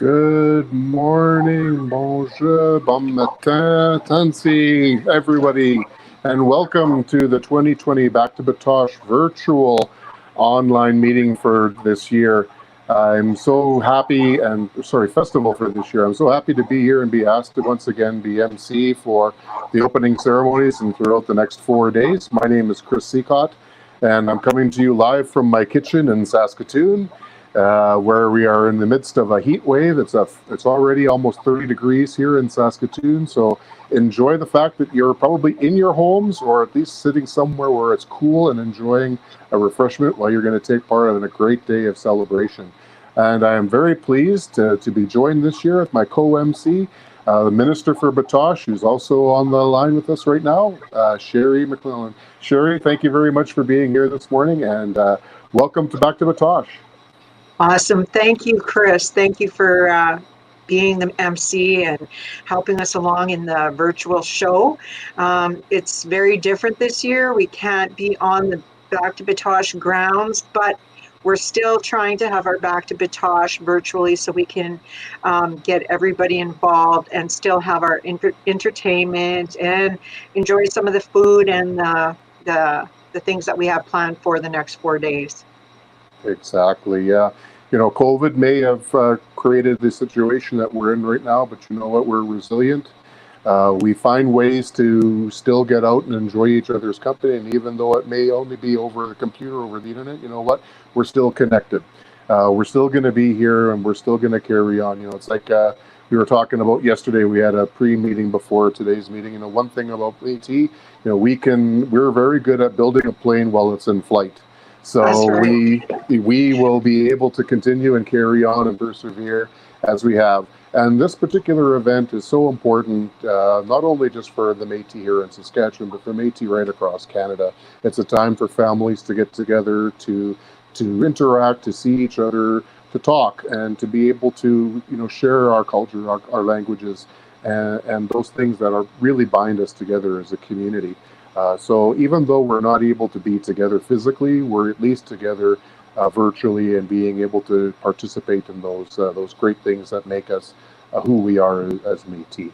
Good morning, bonjour, bon matin, tansi, everybody, and welcome to the 2020 Back to Batoche virtual online meeting for this year. I'm so happy, festival for this year. I'm so happy to be here and be asked to once again be MC for the opening ceremonies and throughout the next 4 days. My name is Chris Seacott, and I'm coming to you live from my kitchen in Saskatoon. Where we are in the midst of a heat wave. It's already almost 30 degrees here in Saskatoon, so enjoy the fact that you're probably in your homes or at least sitting somewhere where it's cool and enjoying a refreshment while you're going to take part in a great day of celebration. And I am very pleased to be joined this year with my co-MC, the Minister for Batoche, who's also on the line with us right now, Sherry McClellan. Sherry, thank you very much for being here this morning, and welcome to Back to Batoche. Awesome. Thank you, Chris. Thank you for being the MC and helping us along in the virtual show. It's very different this year. We can't be on the Back to Batoche grounds, but we're still trying to have our Back to Batoche virtually so we can get everybody involved and still have our entertainment and enjoy some of the food and the things that we have planned for the next 4 days. Exactly, yeah. You know, COVID may have created the situation that we're in right now, but you know what? We're resilient. We find ways to still get out and enjoy each other's company, and even though it may only be over the computer, over the internet, you know what? We're still connected. We're still going to be here, and we're still going to carry on. You know, it's like we were talking about yesterday. We had a pre-meeting before today's meeting. You know, one thing about AT, you know, we're very good at building a plane while it's in flight. So right. we will be able to continue and carry on and persevere as we have. And this particular event is so important, not only just for the Métis here in Saskatchewan, but for Métis right across Canada. It's a time for families to get together, to interact, to see each other, to talk, and to be able to, you know, share our culture, our languages, and those things that are really bind us together as a community. So even though we're not able to be together physically, we're at least together virtually and being able to participate in those great things that make us who we are as Métis.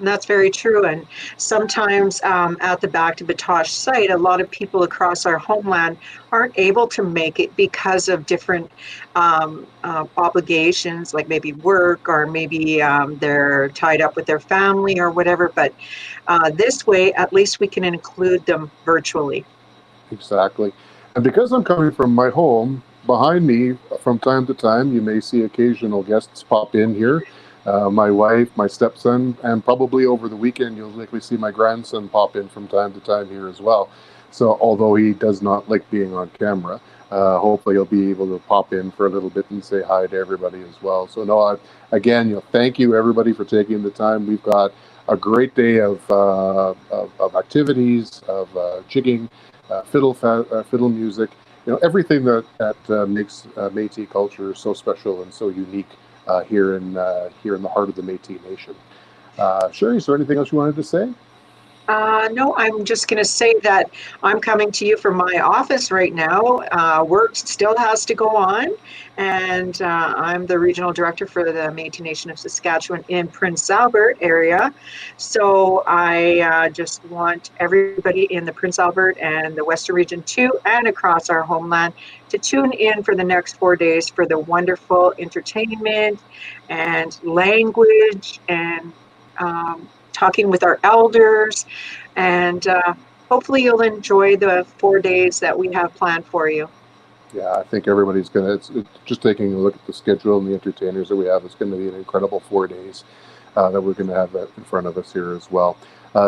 And that's very true. And sometimes at the Back to Batoche site, a lot of people across our homeland aren't able to make it because of different obligations, like maybe work, or maybe they're tied up with their family or whatever. But this way, at least we can include them virtually. Exactly. And because I'm coming from my home, behind me, from time to time, you may see occasional guests pop in here. My wife, my stepson, and probably over the weekend, you'll likely see my grandson pop in from time to time here as well. So although he does not like being on camera, hopefully he'll be able to pop in for a little bit and say hi to everybody as well. So no, again, you know, thank you everybody for taking the time. We've got a great day of activities, of jigging, fiddle music, you know, everything that makes Métis culture so special and so unique. Here in the heart of the Métis Nation. Sherry, is there anything else you wanted to say? No, I'm just going to say that I'm coming to you from my office right now. Work still has to go on, and I'm the regional director for the Métis Nation of Saskatchewan in Prince Albert area. So I just want everybody in the Prince Albert and the Western Region 2 and across our homeland to tune in for the next 4 days for the wonderful entertainment and language and talking with our elders, and hopefully you'll enjoy the 4 days that we have planned for you. Yeah, I think everybody's it's just taking a look at the schedule and the entertainers that we have. It's going to be an incredible 4 days that we're going to have that in front of us here as well.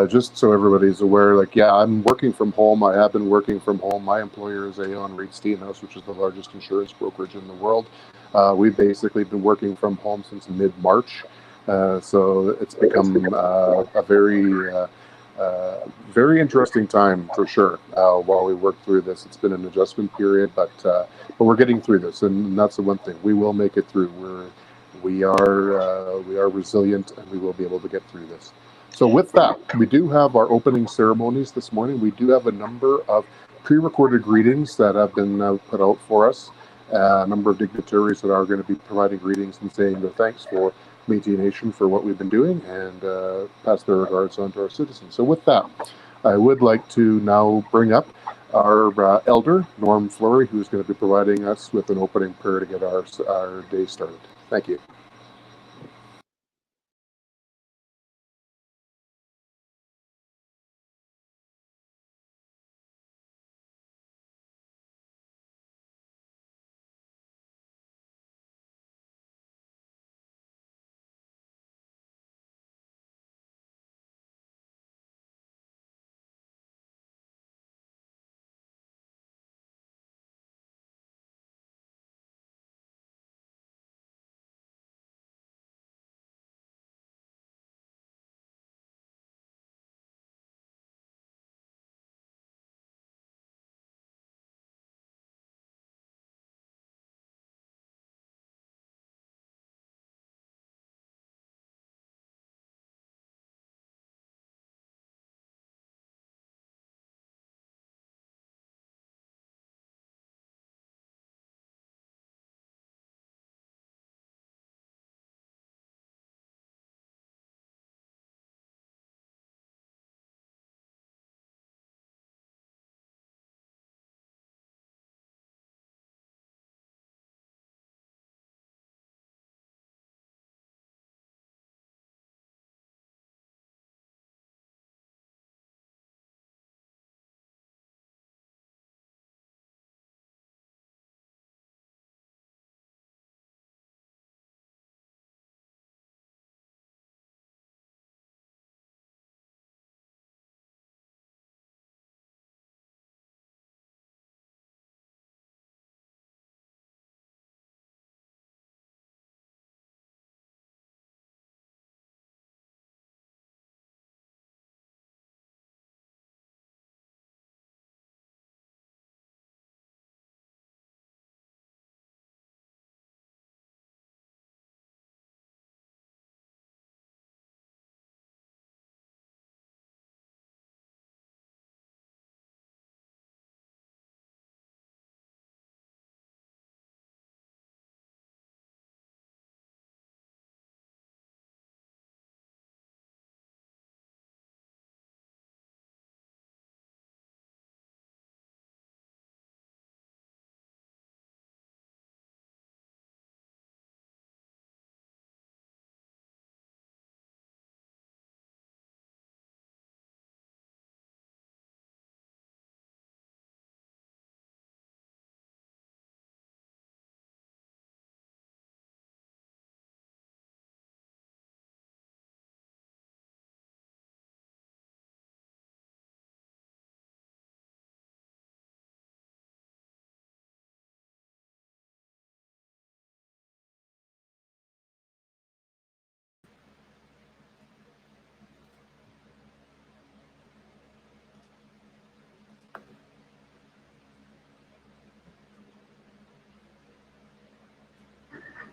Just so everybody's aware, like, yeah, I'm working from home. I have been working from home. My employer is Aon Reed Steenhouse, which is the largest insurance brokerage in the world. We've basically been working from home since mid-March. So it's become a very interesting time for sure. While we work through this, it's been an adjustment period, but we're getting through this, and that's the one thing. We will make it through. We are resilient, and we will be able to get through this. So with that, we do have our opening ceremonies this morning. We do have a number of pre-recorded greetings that have been put out for us. a number of dignitaries that are going to be providing greetings and saying their thanks for Métis Nation for what we've been doing, and pass their regards on to our citizens. So with that, I would like to now bring up our elder, Norm Fleury, who's going to be providing us with an opening prayer to get our day started. Thank you.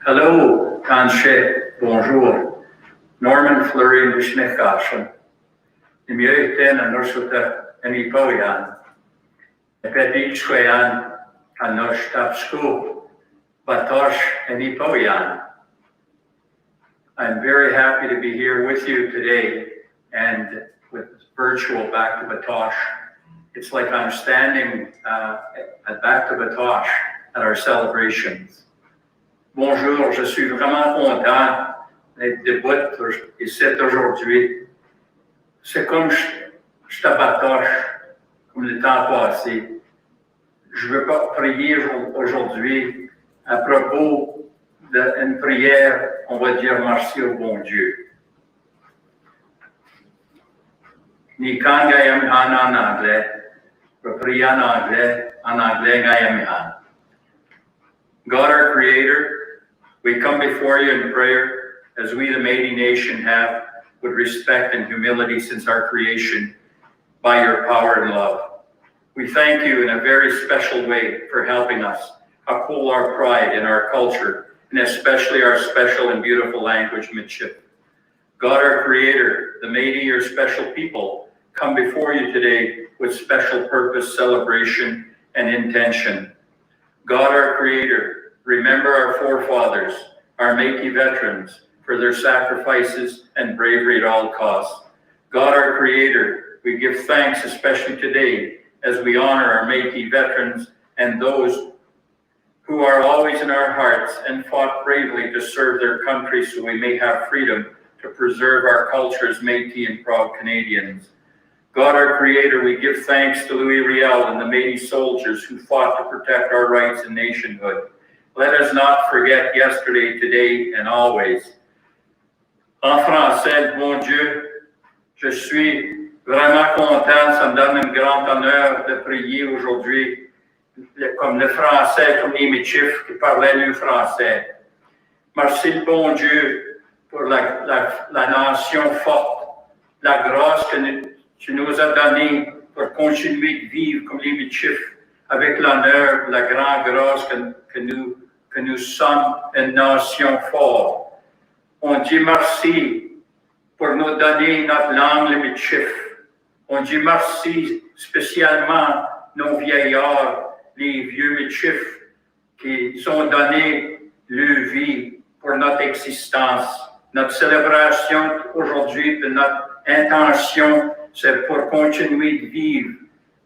Hello, Tanshe, bonjour. Norman Fleury Mishnikashan. Imyeten and Ursuta and Ipoyan. Petit Schwayan and Nochtapsku, Batoche and Ipoyan. I'm very happy to be here with you today and with virtual Back to Batoche. It's like I'm standing at Back to Batoche at our celebrations. Bonjour, je suis vraiment content d'être debout ici aujourd'hui. C'est comme je t'abatoche, comme le temps passé. Je veux pas prier aujourd'hui à propos d'une prière, on va dire merci au bon Dieu. Ni quand gayam en anglais, je prie en anglais gayam han. God our Creator, we come before you in prayer as we, the Métis Nation, have with respect and humility since our creation by your power and love. We thank you in a very special way for helping us uphold our pride in our culture and especially our special and beautiful language, Michif. God our Creator, the Métis, your special people, come before you today with special purpose, celebration, and intention. God our Creator, remember our forefathers, our Métis veterans, for their sacrifices and bravery at all costs. God our Creator, we give thanks especially today as we honor our Métis veterans and those who are always in our hearts and fought bravely to serve their country so we may have freedom to preserve our culture as Métis and proud Canadians. God our Creator, we give thanks to Louis Riel and the Métis soldiers who fought to protect our rights and nationhood. Let us not forget yesterday, today, and always. En français, bon Dieu, je suis vraiment content, ça me donne un grand honneur de prier aujourd'hui, comme le français, comme les Métis qui parlaient le français. Merci le bon Dieu pour la nation forte, la grâce que tu nous as donnée pour continuer de vivre comme les Métis, avec l'honneur, la grande grâce que nous sommes une nation forte. On dit merci pour nous donner notre langue, le Métis. On dit merci spécialement nos vieillards, les vieux Métis, qui ont donné leur vie pour notre existence. Notre célébration aujourd'hui, notre intention, c'est pour continuer de vivre.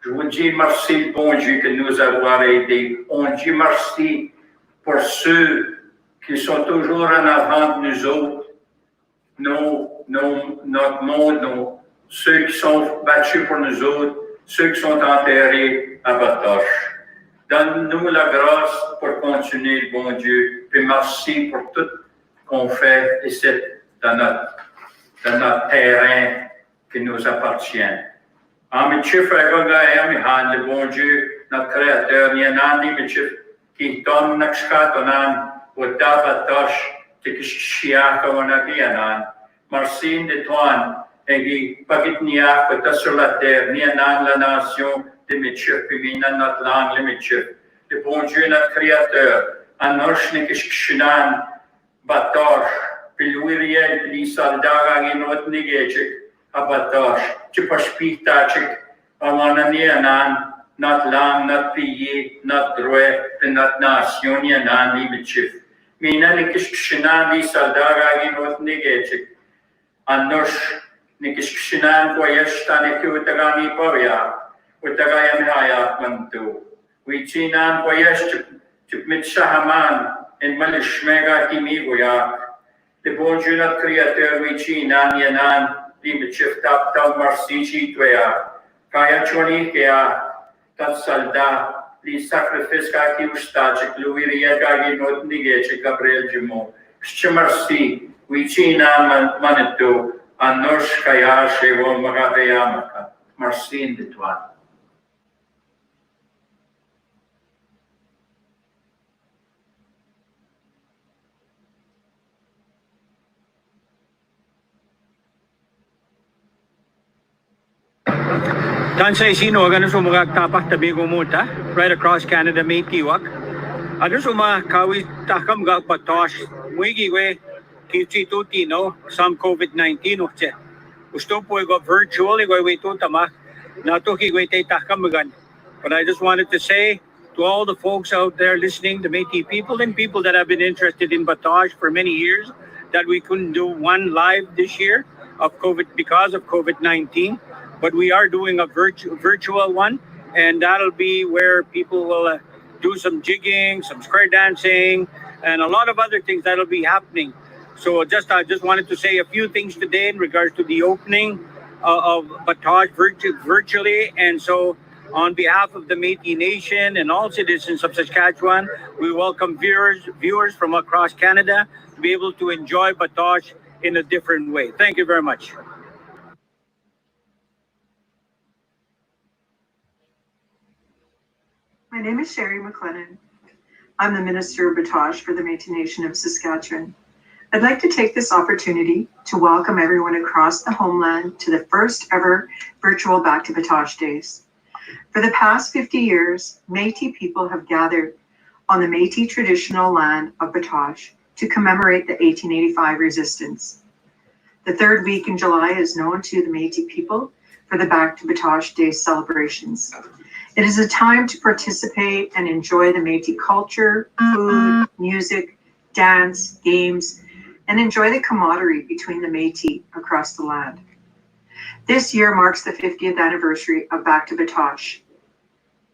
Je vous dis merci, le bon Dieu, que nous avons aidés. On dit merci pour ceux qui sont toujours en avant de nous autres, notre monde, ceux qui sont battus pour nous autres, ceux qui sont enterrés à Batoche. Donne-nous la grâce pour continuer, bon Dieu, et merci pour tout qu'on fait ici dans notre terrain qui nous appartient. En Métis, le bon Dieu, notre Créateur, il y en a des Métis qui tombent dans le Batoche, qui chia comme on a vu merci de toi, et qui pagitnia que sur la terre, ni la nation des Métis, puis notre langue, les Métis. Le bon Dieu, notre Créateur, en noche ne kishinan, Batoche, puis Louis Riel, puis les soldats, qui notre négéchik, à Batoche, tu peux spitachik, à mon ami, notre langue, notre pays, notre droit, puis notre nation, ni les Métis. Mais il y a des kishinan, les soldats, qui notre négéchik. En noche, ne kishinan, voyage, t'en es que utagani pavia, utagayam hayak mantu. We chinan voyage to Mitsahaman and Malishmega Timigoya. The bon Dieu notre Créateur, we chinan yanan, the Mitchif tap down Marsichi Twea, Kaya Chonikea, that Salda, the sacrifice Kaki Ustachik, Louis Riega, not Nigech, Gabriel Jimo, Shimarsi, we chinan Manitou, and Nosh Kaya Shevo Magaveyamaka, Marsin the Twan. Tansay sino agano sumagak tapak tabi gumuta right across Canada may tiwak. Ano suma kawi takam ga Batoche muigi we kichi tuti no some COVID-19 uche. Gusto po go virtual go we to tamak nato ki we tay takam gan. But I just wanted to say to all the folks out there listening, the Métis people and people that have been interested in Batoche for many years, that we couldn't do one live this year of COVID because of COVID-19. But we are doing a virtual one, and that'll be where people will do some jigging, some square dancing, and a lot of other things that'll be happening. So I just wanted to say a few things today in regards to the opening of Batoche virtually. And so on behalf of the Métis Nation and all citizens of Saskatchewan, we welcome viewers from across Canada to be able to enjoy Batoche in a different way. Thank you very much. My name is Sherry McLennan. I'm the Minister of Batoche for the Métis Nation of Saskatchewan. I'd like to take this opportunity to welcome everyone across the homeland to the first ever virtual Back to Batoche Days. For the past 50 years, Métis people have gathered on the Métis traditional land of Batoche to commemorate the 1885 resistance. The third week in July is known to the Métis people for the Back to Batoche Days celebrations. It is a time to participate and enjoy the Métis culture, food, music, dance, games, and enjoy the camaraderie between the Métis across the land. This year marks the 50th anniversary of Back to Batoche,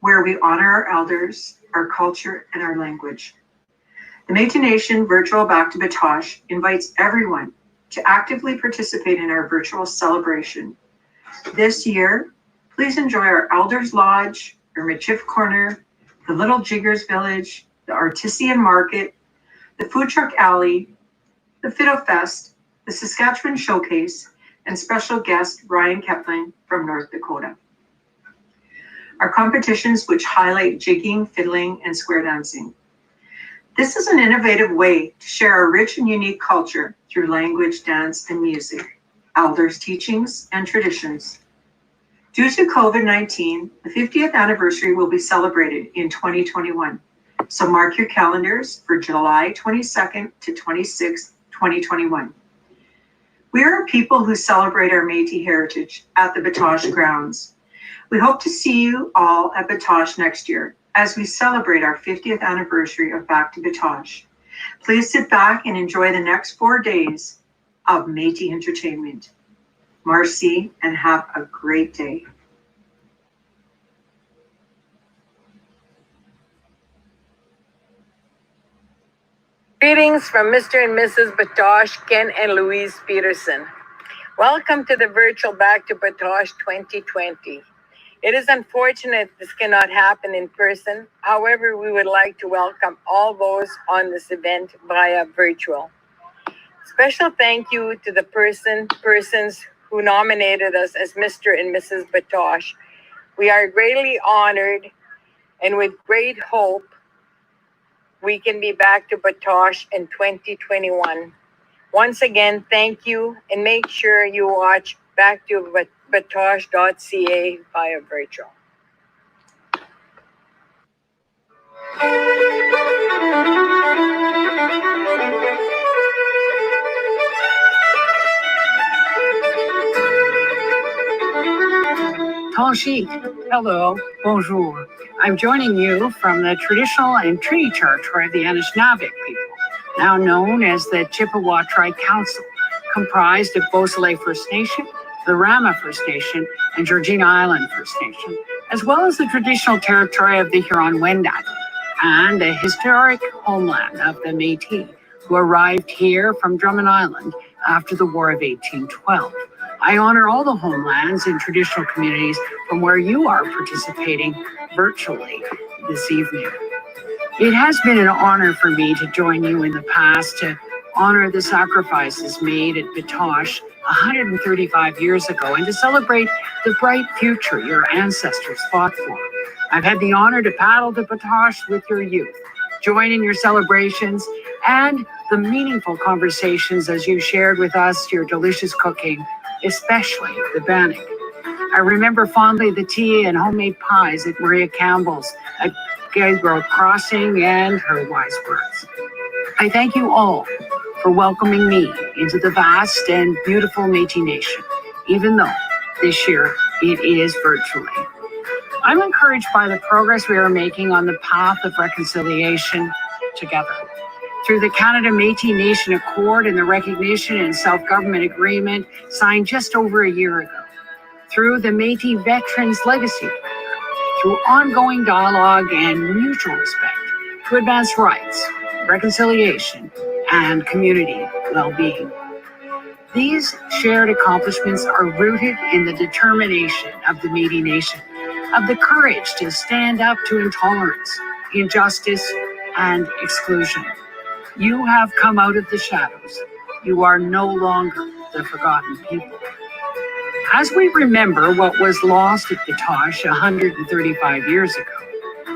where we honor our elders, our culture, and our language. The Métis Nation virtual Back to Batoche invites everyone to actively participate in our virtual celebration. This year, please enjoy our Elders Lodge, our Michif Corner, the Little Jiggers Village, the Artisan Market, the Food Truck Alley, the Fiddle Fest, the Saskatchewan Showcase, and special guest Ryan Kepling from North Dakota. Our competitions which highlight jigging, fiddling, and square dancing. This is an innovative way to share our rich and unique culture through language, dance, and music, elders' teachings, and traditions. Due to COVID-19, the 50th anniversary will be celebrated in 2021. So mark your calendars for July 22nd to 26th, 2021. We are a people who celebrate our Métis heritage at the Batoche grounds. We hope to see you all at Batoche next year as we celebrate our 50th anniversary of Back to Batoche. Please sit back and enjoy the next 4 days of Métis entertainment. Merci and have a great day. Greetings from Mr. and Mrs. Batoche, Ken and Louise Peterson. Welcome to the virtual Back to Batoche 2020. It is unfortunate this cannot happen in person. However, we would like to welcome all those on this event via virtual. Special thank you to the persons who nominated us as Mr. and Mrs. Batoche. We are greatly honored and with great hope we can be back to Batoche in 2021. Once again, thank you, and make sure you watch backtobatochedays.ca via virtual. Tonchik, hello, bonjour. I'm joining you from the traditional and treaty territory of the Anishinaabe people, now known as the Chippewa Tribe Council, comprised of Beausoleil First Nation, the Rama First Nation, and Georgina Island First Nation, as well as the traditional territory of the Huron-Wendat and the historic homeland of the Métis, who arrived here from Drummond Island after the War of 1812. I honor all the homelands and traditional communities from where you are participating virtually this evening. It has been an honor for me to join you in the past to honor the sacrifices made at Batoche 135 years ago and to celebrate the bright future your ancestors fought for. I've had the honor to paddle to Batoche with your youth, join in your celebrations and the meaningful conversations as you shared with us your delicious cooking, especially the bannock. I remember fondly the tea and homemade pies at Maria Campbell's at Gabriel Crossing and her wise words. I thank you all for welcoming me into the vast and beautiful Métis Nation, even though this year it is virtually. I'm encouraged by the progress we are making on the path of reconciliation together. Through the Canada Métis Nation Accord and the Recognition and Self-Government Agreement signed just over a year ago. Through the Métis Veterans Legacy, through ongoing dialogue and mutual respect to advance rights, reconciliation, and community well-being. These shared accomplishments are rooted in the determination of the Métis Nation, of the courage to stand up to intolerance, injustice, and exclusion. You have come out of the shadows. You are no longer the forgotten people. As we remember what was lost at Batoche 135 years ago,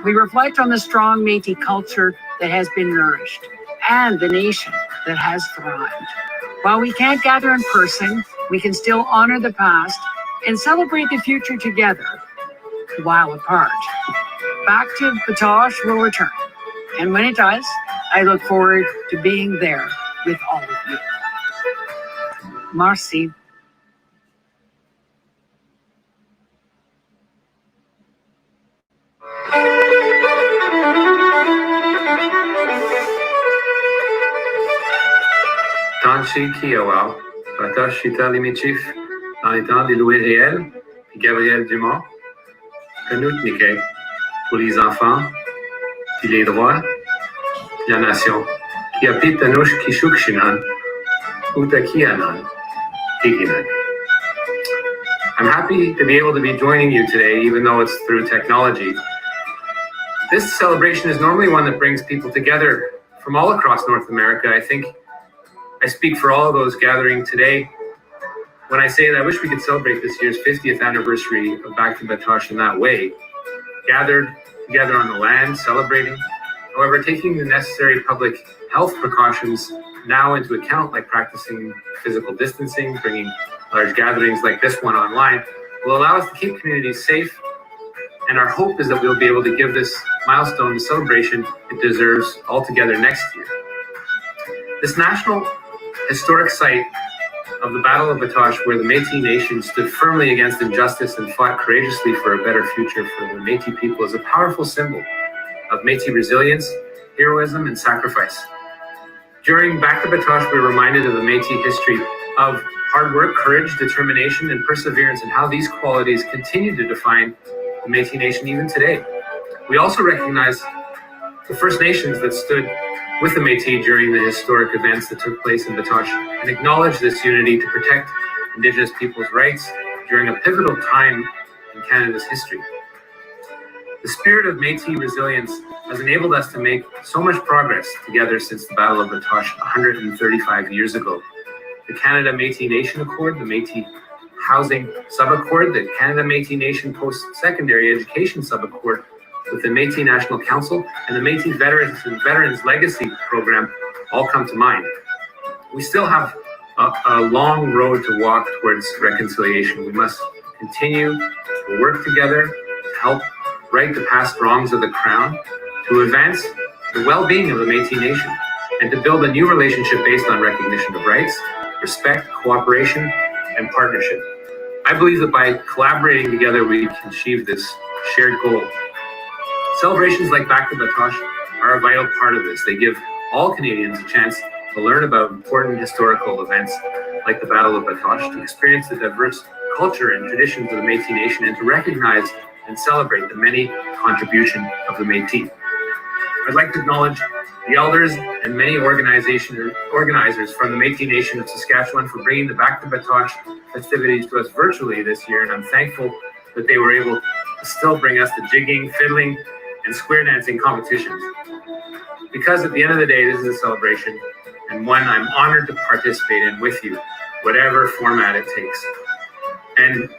we reflect on the strong Métis culture that has been nourished and the nation that has thrived. While we can't gather in person, we can still honor the past and celebrate the future together while apart. Back to Batoche will return. And when it does, I look forward to being there with all of you. Merci. Banshee Kiowa, Batoche Chita Limichif, dans les temps de Louis Réel et Gabriel Dumont, Canut Niquet, pour les enfants, puis les droits, puis la nation, qui appelle Tanush Kishukshinan, Utakianan, Tiginan. I'm happy to be able to be joining you today, even though it's through technology. This celebration is normally one that brings people together from all across North America. I think I speak for all of those gathering today when I say that I wish we could celebrate this year's 50th anniversary of Back to Batoche in that way, gathered together on the land, celebrating. However, taking the necessary public health precautions now into account, like practicing physical distancing, bringing large gatherings like this one online, will allow us to keep communities safe. And our hope is that we'll be able to give this milestone the celebration it deserves altogether next year. This national historic site of the Battle of Batoche, where the Métis Nation stood firmly against injustice and fought courageously for a better future for the Métis people, is a powerful symbol of Métis resilience, heroism, and sacrifice. During Back to Batoche, we were reminded of the Métis history of hard work, courage, determination, and perseverance, and how these qualities continue to define the Métis Nation even today. We also recognize the First Nations that stood with the Métis during the historic events that took place in Batoche, and acknowledge this unity to protect Indigenous people's rights during a pivotal time in Canada's history. The spirit of Métis resilience has enabled us to make so much progress together since the Battle of Batoche 135 years ago. The Canada Métis Nation Accord, the Métis Housing Sub-Accord, the Canada Métis Nation Post-Secondary Education Sub-Accord with the Métis National Council, and the Métis Veterans and Veterans Legacy Program all come to mind. We still have a long road to walk towards reconciliation. We must continue to work together to help right the past wrongs of the Crown, to advance the well-being of the Métis Nation, and to build a new relationship based on recognition of rights, respect, cooperation, and partnership. I believe that by collaborating together, we can achieve this shared goal. Celebrations like Back to Batoche are a vital part of this. They give all Canadians a chance to learn about important historical events like the Battle of Batoche, to experience the diverse culture and traditions of the Métis Nation, and to recognize and celebrate the many contributions of the Métis. I'd like to acknowledge the elders and many organizers from the Métis Nation of Saskatchewan for bringing the Back to Batoche festivities to us virtually this year, and I'm thankful that they were able to still bring us the jigging, fiddling, and square dancing competitions. Because at the end of the day, this is a celebration, and one I'm honored to participate in with you, whatever format it takes. And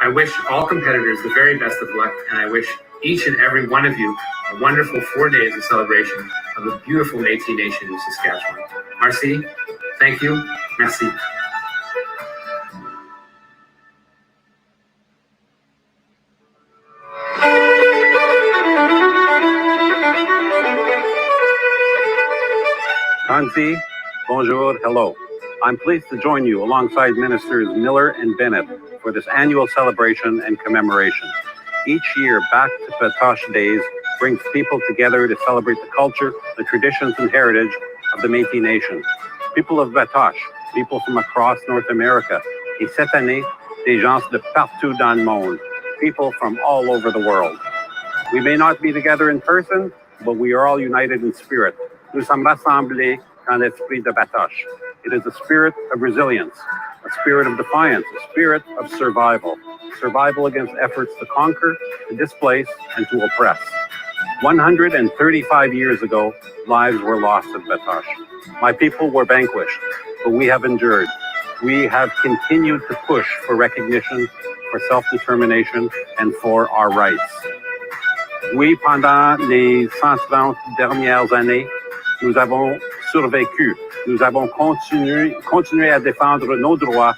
I wish all competitors the very best of luck, and I wish each and every one of you a wonderful 4 days of celebration of the beautiful Métis Nation of Saskatchewan. Merci, thank you, merci. Kanzi, bonjour, hello. I'm pleased to join you alongside Ministers Miller and Bennett for this annual celebration and commemoration. Each year, Back to Batoche Days brings people together to celebrate the culture, the traditions and heritage of the Métis Nation. People of Batoche, people from across North America, et cette année, des gens de partout dans le monde, people from all over the world. We may not be together in person, but we are all united in spirit. Nous sommes rassemblés dans l'esprit de Batoche. It is a spirit of resilience, a spirit of defiance, a spirit of survival. Survival against efforts to conquer, to displace, and to oppress. 135 years ago, lives were lost at Batoche. My people were vanquished, but we have endured. We have continued to push for recognition, for self-determination, and for our rights. Oui, pendant les 130 dernières années, nous avons survécu. Nous avons continué à défendre nos droits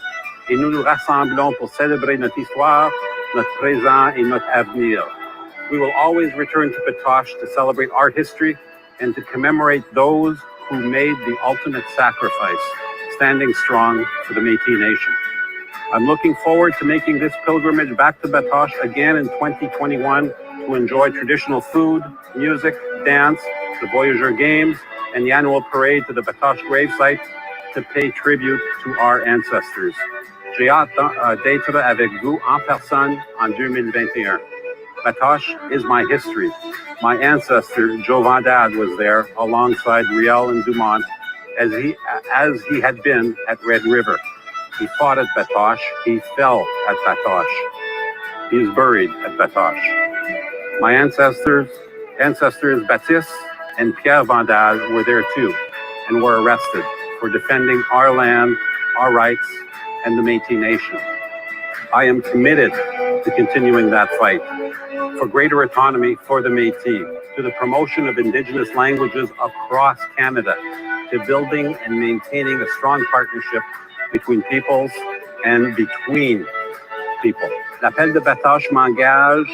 et nous nous rassemblons pour célébrer notre histoire, notre présent et notre avenir. We will always return to Batoche to celebrate our history and to commemorate those who made the ultimate sacrifice, standing strong for the Métis Nation. I'm looking forward to making this pilgrimage back to Batoche again in 2021 to enjoy traditional food, music, dance, the Voyageur games, and the annual parade to the Batoche gravesite, to pay tribute to our ancestors. J'ai hâte d'être avec vous en personne en 2021. Batoche is my history. My ancestor, Joe Vandad, was there alongside Riel and Dumont as he had been at Red River. He fought at Batoche. He fell at Batoche. He is buried at Batoche. My ancestors Baptiste and Pierre Vandal were there too and were arrested for defending our land, our rights, and the Métis Nation. I am committed to continuing that fight for greater autonomy for the Métis, to the promotion of Indigenous languages across Canada, to building and maintaining a strong partnership between peoples and between people. L'appel de Batoche m'engage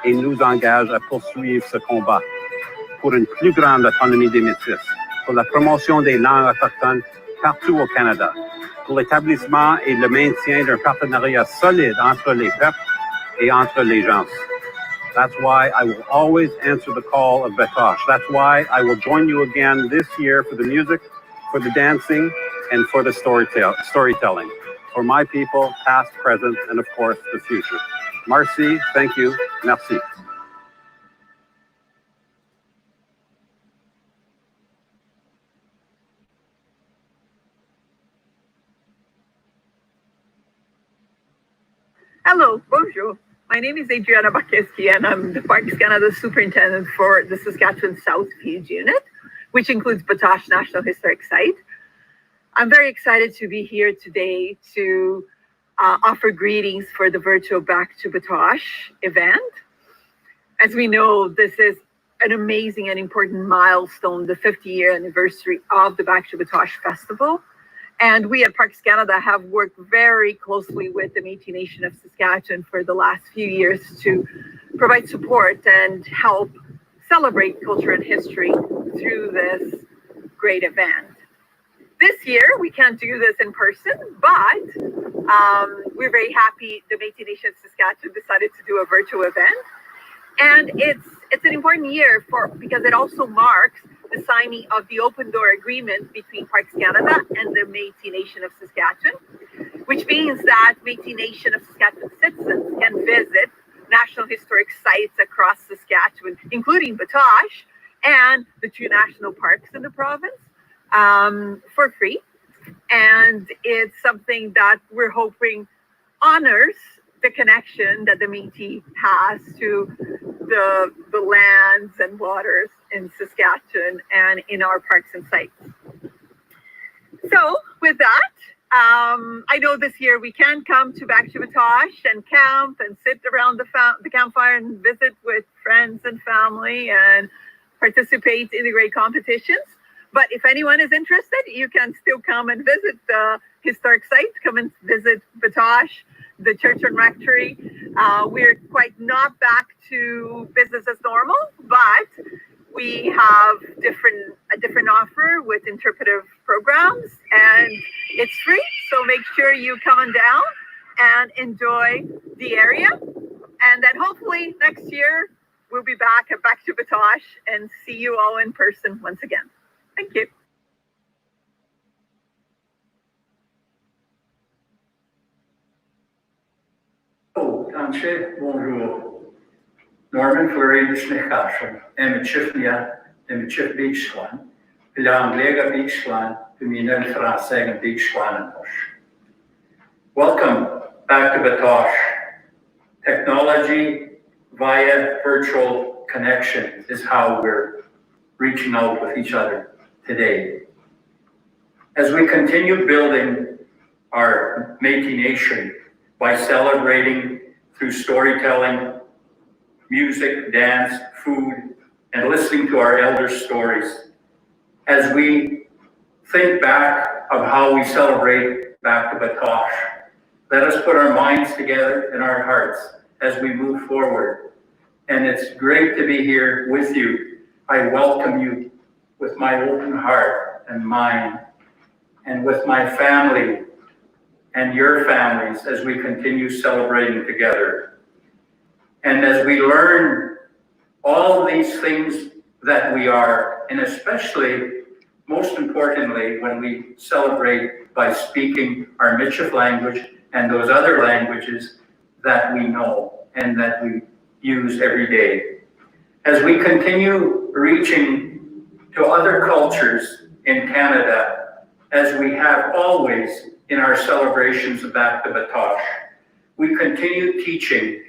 et nous engage à poursuivre ce combat pour une plus grande autonomie des Métis, pour la promotion des langues autochtones partout au Canada, pour l'établissement et le maintien d'un partenariat solide entre les peuples et entre les gens. That's why I will always answer the call of Batoche. That's why I will join you again this year for the music, for the dancing, and for the storytelling. For my people, past, present, and of course, the future. Merci, thank you, merci. Hello, bonjour. My name is Adriana Bakeski, and I'm the Parks Canada Superintendent for the Saskatchewan South Feeds Unit, which includes Batoche National Historic Site. I'm very excited to be here today to offer greetings for the virtual Back to Batoche event. As we know, this is an amazing and important milestone, the 50-year anniversary of the Back to Batoche Festival. And we at Parks Canada have worked very closely with the Métis Nation of Saskatchewan for the last few years to provide support and help celebrate culture and history through this great event. This year, we can't do this in person, but we're very happy the Métis Nation of Saskatchewan decided to do a virtual event. And it's an important year because it also marks the signing of the Open Door Agreement between Parks Canada and the Métis Nation of Saskatchewan, which means that Métis Nation of Saskatchewan citizens can visit National Historic Sites across Saskatchewan, including Batoche and the 2 national parks in the province, for free. And it's something that we're hoping honors the connection that the Métis has to the lands and waters in Saskatchewan and in our parks and sites. So with that, I know this year we can come Back to Batoche and camp and sit around the campfire and visit with friends and family and participate in the great competitions. But if anyone is interested, you can still come and visit the historic site, come and visit Batoche, the church and rectory. We're quite not back to business as normal, but we have a different offer with interpretive programs, and it's free. So make sure you come on down and enjoy the area. And then hopefully next year we'll be back to Batoche and see you all in person once again. Thank you. Bonjour. Norman Fleury de Schneekashen, en met Chifnia, en met Chif Beachswan, Pilang Lega Beachswan, to me in France and Beachswan. Welcome back to Batoche. Technology via virtual connection is how we're reaching out with each other today. As we continue building our Métis Nation by celebrating through storytelling, music, dance, food, and listening to our elders' stories. As we think back of how we celebrate Back to Batoche, let us put our minds together and our hearts as we move forward. And it's great to be here with you. I welcome you with my open heart and mind, and with my family and your families as we continue celebrating together. And as we learn all these things that we are, and especially most importantly, when we celebrate by speaking our Michif language and those other languages that we know and that we use every day. As we continue reaching to other cultures in Canada, as we have always in our celebrations of Back to Batoche, we continue teaching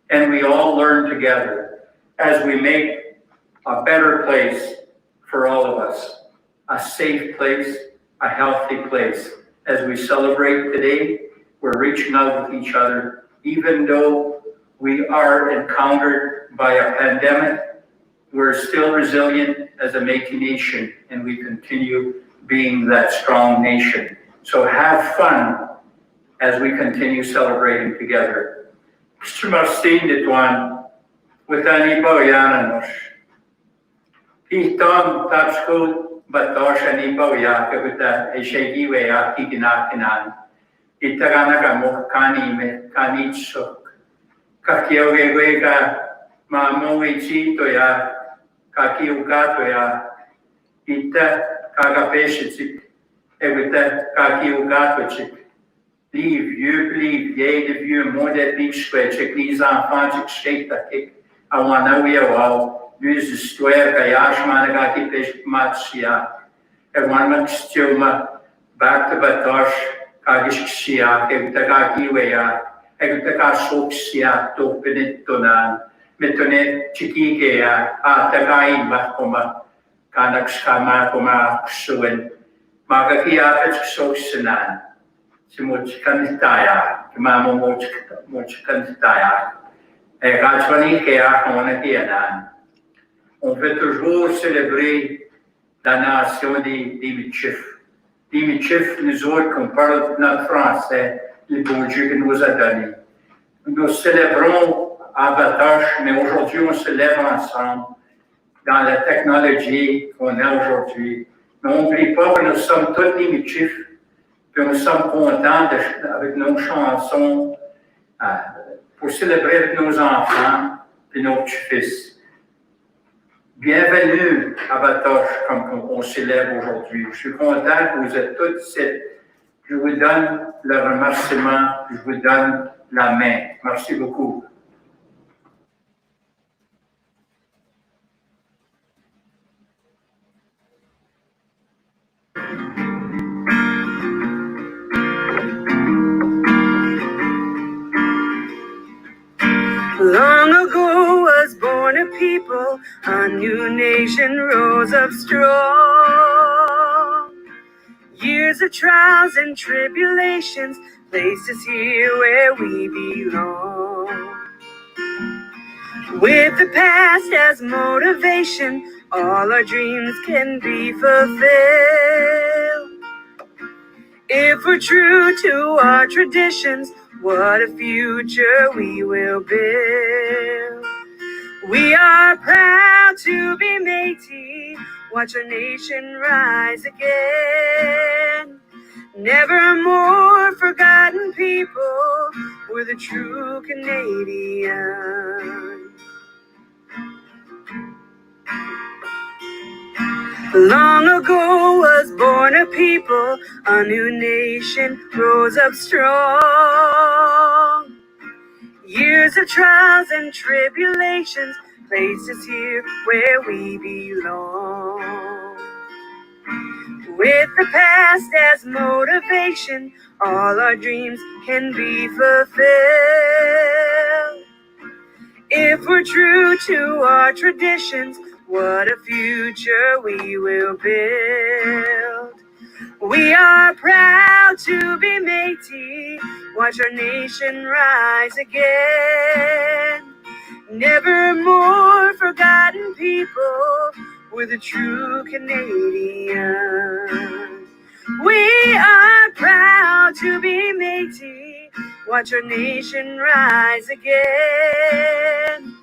and we all learn together as we make a better place for all of us, a safe place, a healthy place. As we celebrate today, we're reaching out with each other, even though we are encountered by a pandemic, we're still resilient as a Métis Nation, and we continue being that strong nation. So have fun as we continue celebrating together. Merci de toi, with any boyanos. Tom Tapsco, Batoche, and Boyaka with a shaky way of kicking out Kanan. Itaranaga Mokani, Kanitso, Kakioga, Mamoichi Toya, Kakiugatoya, Ita Kagapeshik, Evita Kakiugatochik. Les vieilles, les vieux mots de bichouettes, les enfants du chèque, à Wanawiawal, les histoires, Kayashmanaga, qui pêche Matsia, et Wanamakstioma, Back to Batoche, Kagishia, et Tagakiwea, et Takasoksia, Topinitonan, Metone Chikikea, Atagain Bakoma, Kanakskama, Koma, Suin, Magakia, Soksinan. Simulcantaya, Mamo Mulcantaya, et on veut toujours célébrer la nation des Michif. Les Michif, nous autres, qu'on parle notre français, le bon Dieu que nous a donné. Nous célébrons à Batoche, mais aujourd'hui, on célèbre ensemble dans la technologie qu'on a aujourd'hui. Mais on n'oublie pas que nous sommes tous les Michif. Puis nous sommes contents avec nos chansons pour célébrer avec nos enfants et nos petits-fils. Bienvenue à Batoche comme on célèbre aujourd'hui. Je suis content que vous êtes tous ici. Je vous donne le remerciement, je vous donne la main. Merci beaucoup. Long ago was born a people, a new nation rose up strong. Years of trials and tribulations placed us here where we belong. With the past as motivation, all our dreams can be fulfilled. If we're true to our traditions, what a future we will build. We are proud to be Métis, watch our nation rise again. Never more forgotten people, we're the true Canadian. Long ago was born a people, a new nation rose up strong. Years of trials and tribulations placed us here where we belong. With the past as motivation, all our dreams can be fulfilled. If we're true to our traditions, what a future we will build. We are proud to be Métis, watch our nation rise again. Never more forgotten people, we're the true Canadian. We are proud to be Métis, watch our nation rise again.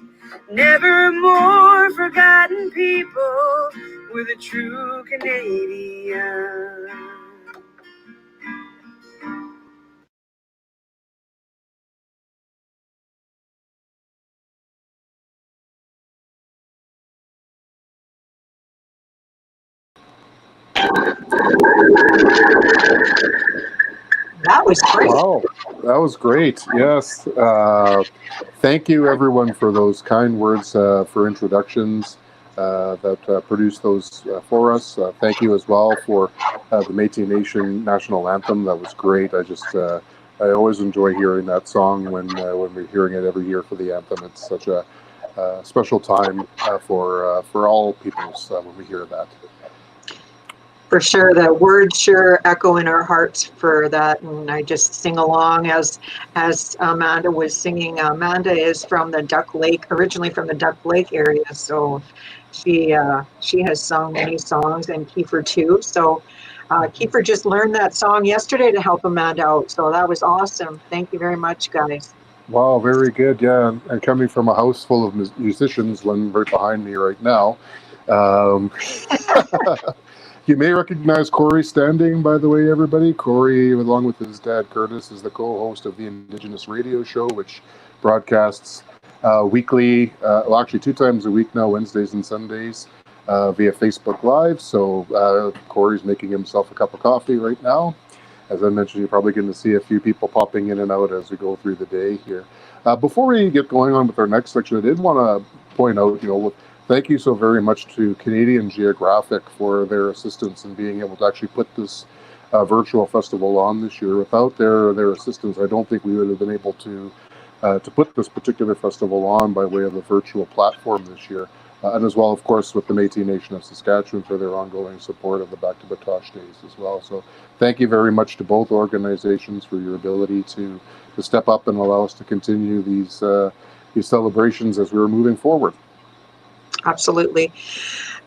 Never more forgotten people, we're the true Canadian. That was great. Wow, that was great. Yes. Thank you, everyone, for those kind words for introductions that produced those for us. Thank you as well for the Métis Nation national anthem. That was great. I always enjoy hearing that song when we're hearing it every year for the anthem. It's such a special time for all peoples when we hear that. For sure, the words sure echo in our hearts for that, and I just sing along as Amanda was singing. Amanda is from the Duck Lake, originally from the Duck Lake area, so she has sung many songs, and Kiefer too. So Kiefer just learned that song yesterday to help Amanda out, so that was awesome. Thank you very much, guys. Wow, very good. Yeah, and coming from a house full of musicians, one right behind me right now. You may recognize Corey Standing, by the way, everybody. Corey, along with his dad Curtis, is the co-host of the Indigenous Radio Show, which broadcasts weekly, well, actually 2 times a week now, Wednesdays and Sundays, via Facebook Live. So Corey's making himself a cup of coffee right now. As I mentioned, you're probably going to see a few people popping in and out as we go through the day here. Before we get going on with our next section, I did want to point out, thank you so very much to Canadian Geographic for their assistance in being able to actually put this virtual festival on this year. Without their assistance, I don't think we would have been able to put this particular festival on by way of a virtual platform this year. And as well, of course, with the Métis Nation of Saskatchewan for their ongoing support of the Back to Batoche Days as well. So thank you very much to both organizations for your ability to step up and allow us to continue these celebrations as we're moving forward. Absolutely.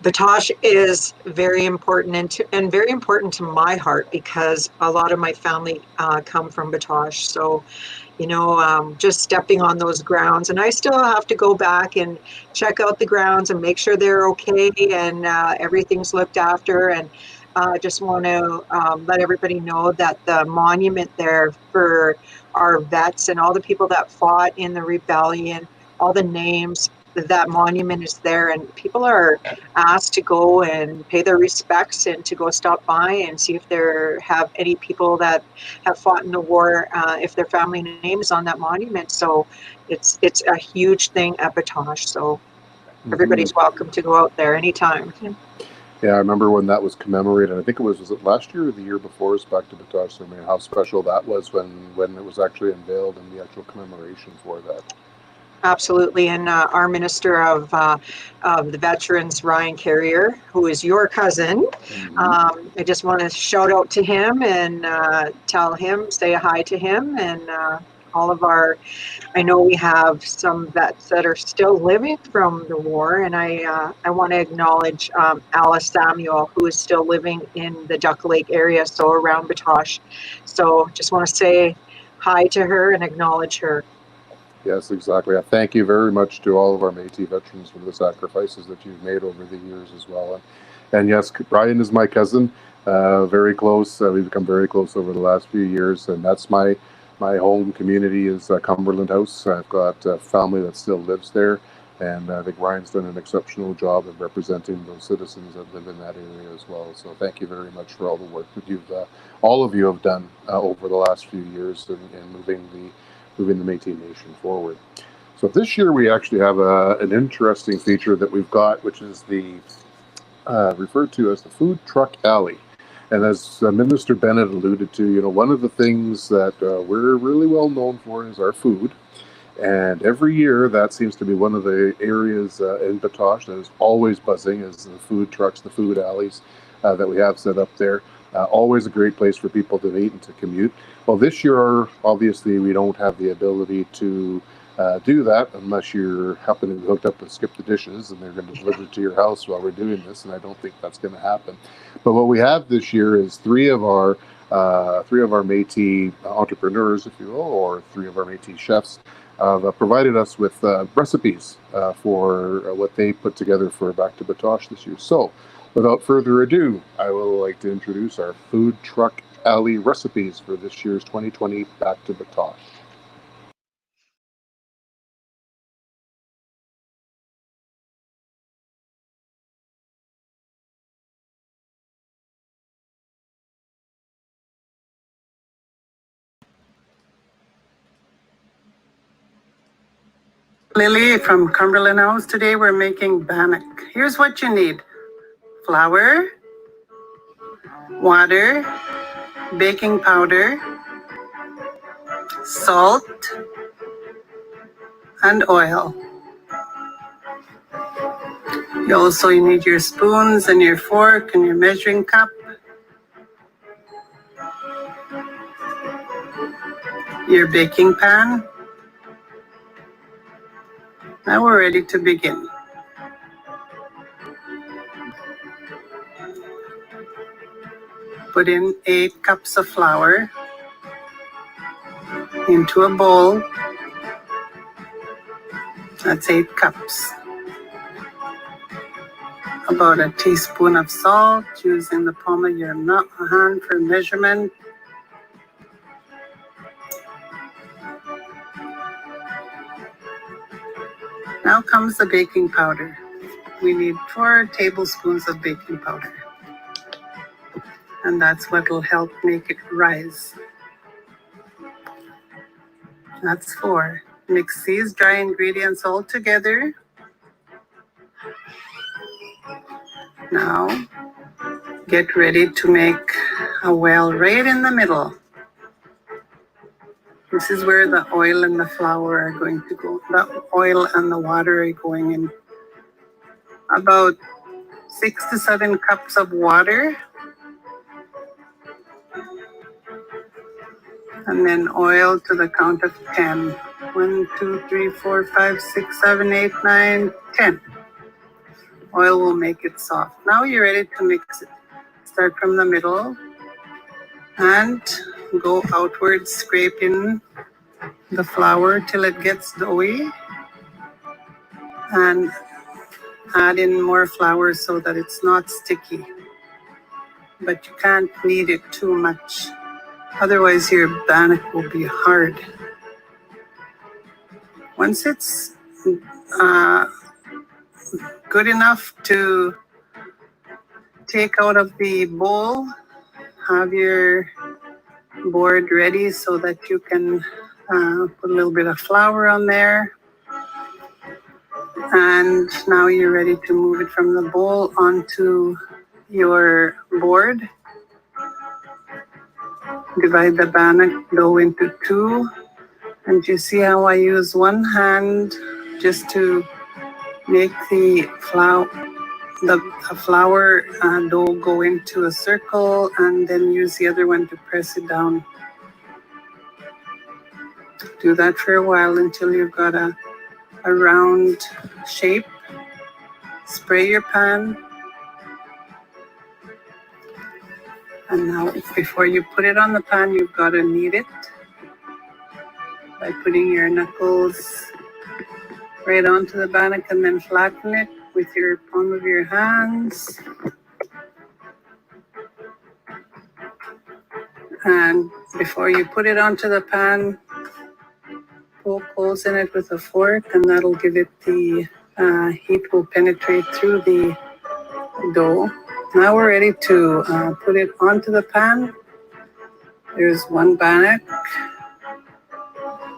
Batoche is very important and very important to my heart because a lot of my family come from Batoche. So, just stepping on those grounds, and I still have to go back and check out the grounds and make sure they're okay and everything's looked after. And just want to let everybody know that the monument there for our vets and all the people that fought in the rebellion, all the names, that monument is there, and people are asked to go and pay their respects and to go stop by and see if there have any people that have fought in the war, if their family name is on that monument. So it's a huge thing at Batoche. So everybody's welcome to go out there anytime. Yeah, I remember when that was commemorated. I think was it last year or the year before? It was back to Batoche. I mean, how special that was when it was actually unveiled and the actual commemoration for that. Absolutely, and our Minister of the Veterans, Ryan Carrier, who is your cousin, I just want to shout out to him and say hi to him, and all of I know we have some vets that are still living from the war, and I want to acknowledge Alice Samuel, who is still living in the Duck Lake area, so around Batoche. So just want to say hi to her and acknowledge her. Yes, exactly. Thank you very much to all of our Métis veterans for the sacrifices that you've made over the years as well. And yes, Brian is my cousin, very close. We've become very close over the last few years, and that's my home community is Cumberland House. I've got family that still lives there, and I think Ryan's done an exceptional job of representing those citizens that live in that area as well. So thank you very much for all the work that all of you have done over the last few years in moving the Métis Nation forward. So this year we actually have an interesting feature that we've got, which is the referred to as the Food Truck Alley. And as Minister Bennett alluded to, one of the things that we're really well known for is our food. And every year that seems to be one of the areas in Batoche that is always buzzing, is the food trucks, the food alleys that we have set up there. Always a great place for people to meet and to commute. Well, this year, obviously, we don't have the ability to do that unless you're happen to be hooked up with Skip the Dishes and they're going to deliver it to your house while we're doing this, and I don't think that's going to happen. But what we have this year is three of our Métis entrepreneurs, if you will, or three of our Métis chefs, provided us with recipes for what they put together for Back to Batoche this year. So, without further ado, I would like to introduce our Food Truck Alley recipes for this year's 2020 Back to Batoche. Lily from Cumberland House. Today we're making bannock. Here's what you need. Flour, water, baking powder, salt, and oil. You need your spoons and your fork and your measuring cup. Your baking pan. Now we're ready to begin. Put in 8 cups of flour into a bowl. That's 8 cups. About a teaspoon of salt, using the palm of your hand for measurement. Now comes the baking powder. We need 4 tablespoons of baking powder. And that's what will help make it rise. That's 4. Mix these dry ingredients all together. Now, get ready to make a well right in the middle. This is where the oil and the flour are going to go. The oil and the water are going in. About 6 to 7 cups of water. And then oil to the count of 10. 1, 2, 3, 4, 5, 6, 7, 8, 9, 10. Oil will make it soft. Now you're ready to mix it. Start from the middle and go outwards, scraping the flour till it gets doughy. And add in more flour so that it's not sticky. But you can't knead it too much. Otherwise your bannock will be hard. Once it's good enough to take out of the bowl, have your board ready so that you can put a little bit of flour on there. And now you're ready to move it from the bowl onto your board. Divide the bannock dough into 2. And you see how I use one hand just to make the flour dough go into a circle, and then use the other one to press it down. Do that for a while until you've got a round shape. Spray your pan. And now before you put it on the pan, you've got to knead it by putting your knuckles right onto the bannock and then flatten it with your palm of your hands. And before you put it onto the pan, poke holes in it with a fork, and that'll give it the heat will penetrate through the dough. Now we're ready to put it onto the pan. There's one bannock.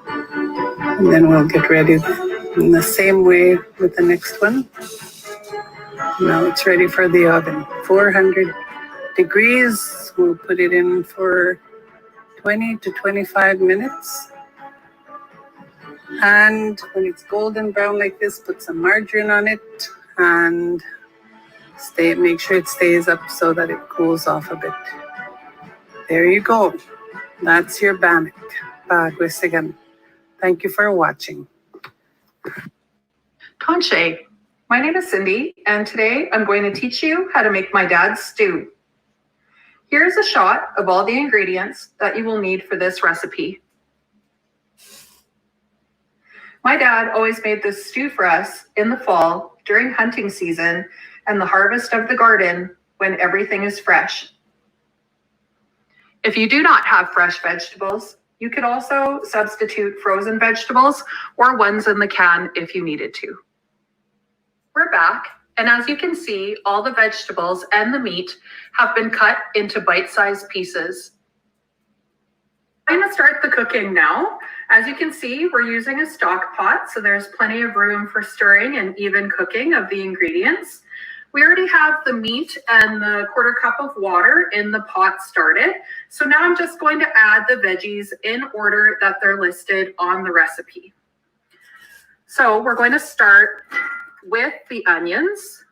And then we'll get ready in the same way with the next one. Now it's ready for the oven. 400 degrees. We'll put it in for 20 to 25 minutes. And when it's golden brown like this, put some margarine on it and make sure it stays up so that it cools off a bit. There you go. That's your bannock. Bagwesigan. Thank you for watching. Conche, my name is Cindy, and today I'm going to teach you how to make my dad's stew. Here's a shot of all the ingredients that you will need for this recipe. My dad always made this stew for us in the fall during hunting season and the harvest of the garden when everything is fresh. If you do not have fresh vegetables, you could also substitute frozen vegetables or ones in the can if you needed to. We're back, and as you can see, all the vegetables and the meat have been cut into bite-sized pieces. In to start the cooking now. As you can see, we're using a stock pot, so there's plenty of room for stirring and even cooking of the ingredients. We already have the meat and the 1/4 cup of water in the pot started. So now I'm just going to add the veggies in order that they're listed on the recipe. So we're going to start with the onions.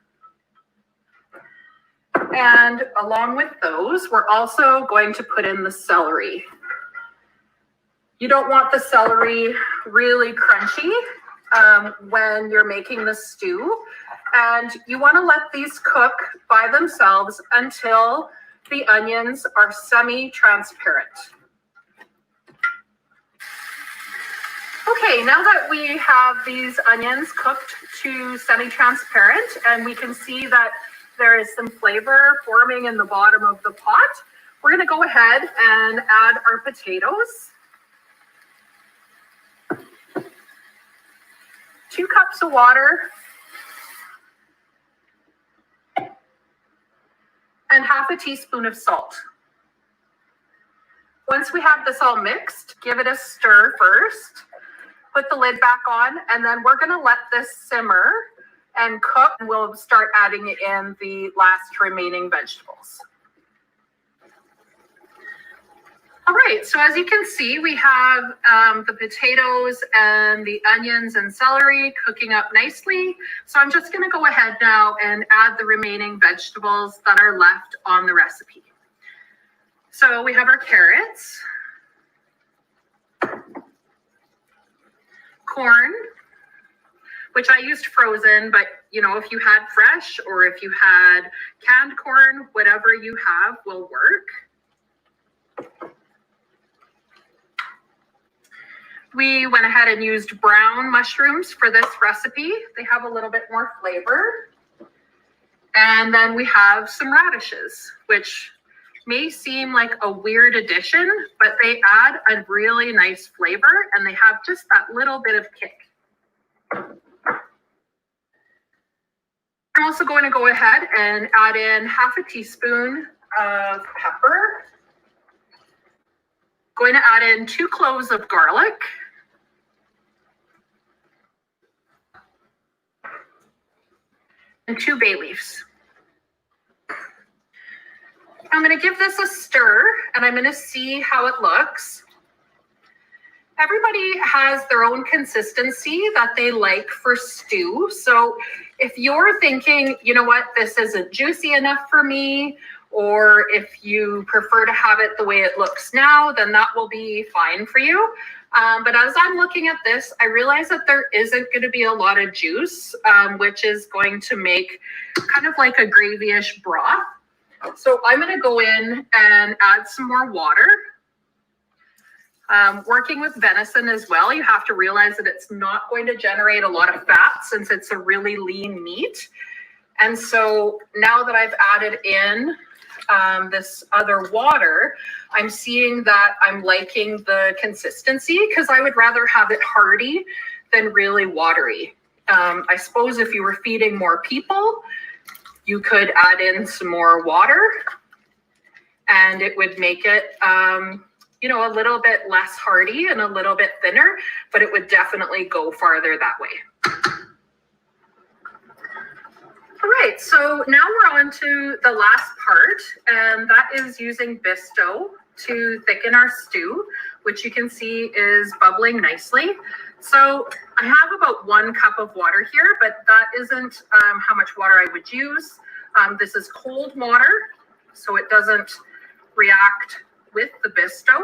And along with those, we're also going to put in the celery. You don't want the celery really crunchy when you're making the stew. And you want to let these cook by themselves until the onions are semi-transparent. Okay, now that we have these onions cooked to semi-transparent and we can see that there is some flavor forming in the bottom of the pot, we're going to go ahead and add our potatoes. 2 cups of water and 1/2 teaspoon of salt. Once we have this all mixed, give it a stir first, put the lid back on, and then we're going to let this simmer and cook. We'll start adding in the last remaining vegetables. All right, so as you can see, we have the potatoes and the onions and celery cooking up nicely. So I'm just gonna go ahead now and add the remaining vegetables that are left on the recipe. So we have our carrots, corn, which I used frozen, but you know, if you had fresh or if you had canned corn, whatever you have will work. We went ahead and used brown mushrooms for this recipe. They have a little bit more flavor. And then we have some radishes, which may seem like a weird addition, but they add a really nice flavor and they have just that little bit of kick. I'm also going to go ahead and add in 1/2 teaspoon of pepper. Going to add in 2 cloves of garlic. And 2 bay leaves. I'm going to give this a stir and I'm going to see how it looks. Everybody has their own consistency that they like for stew. So if you're thinking, you know what, this isn't juicy enough for me, or if you prefer to have it the way it looks now, then that will be fine for you. But as I'm looking at this, I realize that there isn't going to be a lot of juice, which is going to make kind of like a gravy-ish broth. So I'm going to go in and add some more water. Working with venison as well, you have to realize that it's not going to generate a lot of fat since it's a really lean meat. And so now that I've added in this other water, I'm seeing that I'm liking the consistency because I would rather have it hearty than really watery. I suppose if you were feeding more people, you could add in some more water and it would make it, you know, a little bit less hearty and a little bit thinner, but it would definitely go farther that way. All right, so now we're on to the last part, and that is using Bisto to thicken our stew, which you can see is bubbling nicely. So I have about 1 cup of water here, but that isn't how much water I would use. This is cold water, so it doesn't react with the Bisto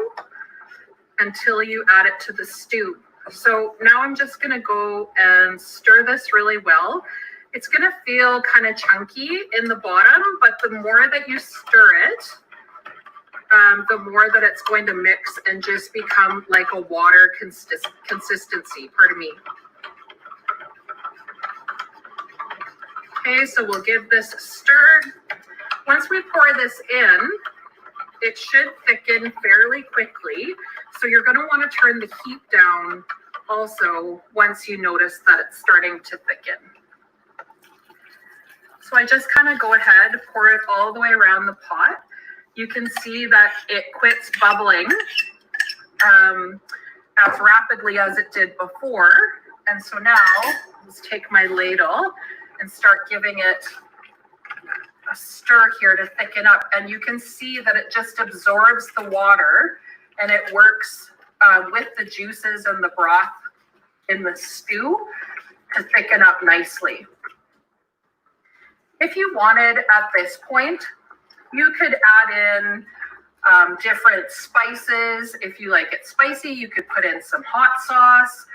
until you add it to the stew. So now I'm just gonna go and stir this really well. It's gonna feel kind of chunky in the bottom, but the more that you stir it, the more that it's going to mix and just become like a water consistency, pardon me. Okay, so we'll give this a stir. Once we pour this in, it should thicken fairly quickly. So you're gonna wanna turn the heat down also once you notice that it's starting to thicken. So I just kind of go ahead, pour it all the way around the pot. You can see that it quits bubbling as rapidly as it did before. And so now let's take my ladle and start giving it a stir here to thicken up. And you can see that it just absorbs the water and it works with the juices and the broth in the stew to thicken up nicely. If you wanted at this point, you could add in different spices. If you like it spicy, you could put in some hot sauce.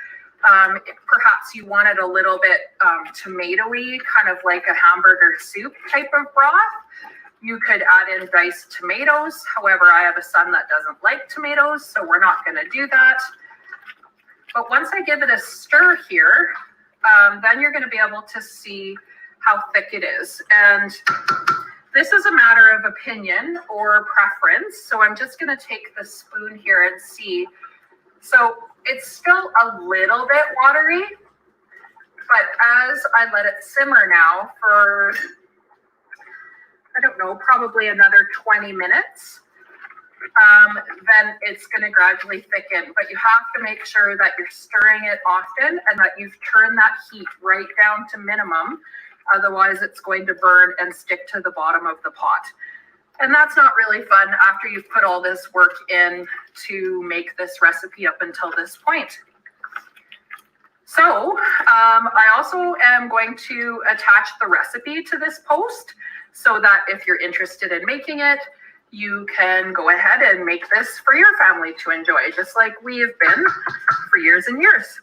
Perhaps you wanted a little bit tomatoey, kind of like a hamburger soup type of broth. You could add in diced tomatoes. However, I have a son that doesn't like tomatoes, so we're not going to do that. But once I give it a stir here, then you're going to be able to see how thick it is. And this is a matter of opinion or preference. So I'm just going to take the spoon here and see. So it's still a little bit watery, but as I let it simmer now for, I don't know, probably another 20 minutes, then it's going to gradually thicken. But you have to make sure that you're stirring it often and that you've turned that heat right down to minimum. Otherwise, it's going to burn and stick to the bottom of the pot. And that's not really fun after you've put all this work in to make this recipe up until this point. So I also am going to attach the recipe to this post so that if you're interested in making it, you can go ahead and make this for your family to enjoy, just like we have been for years and years.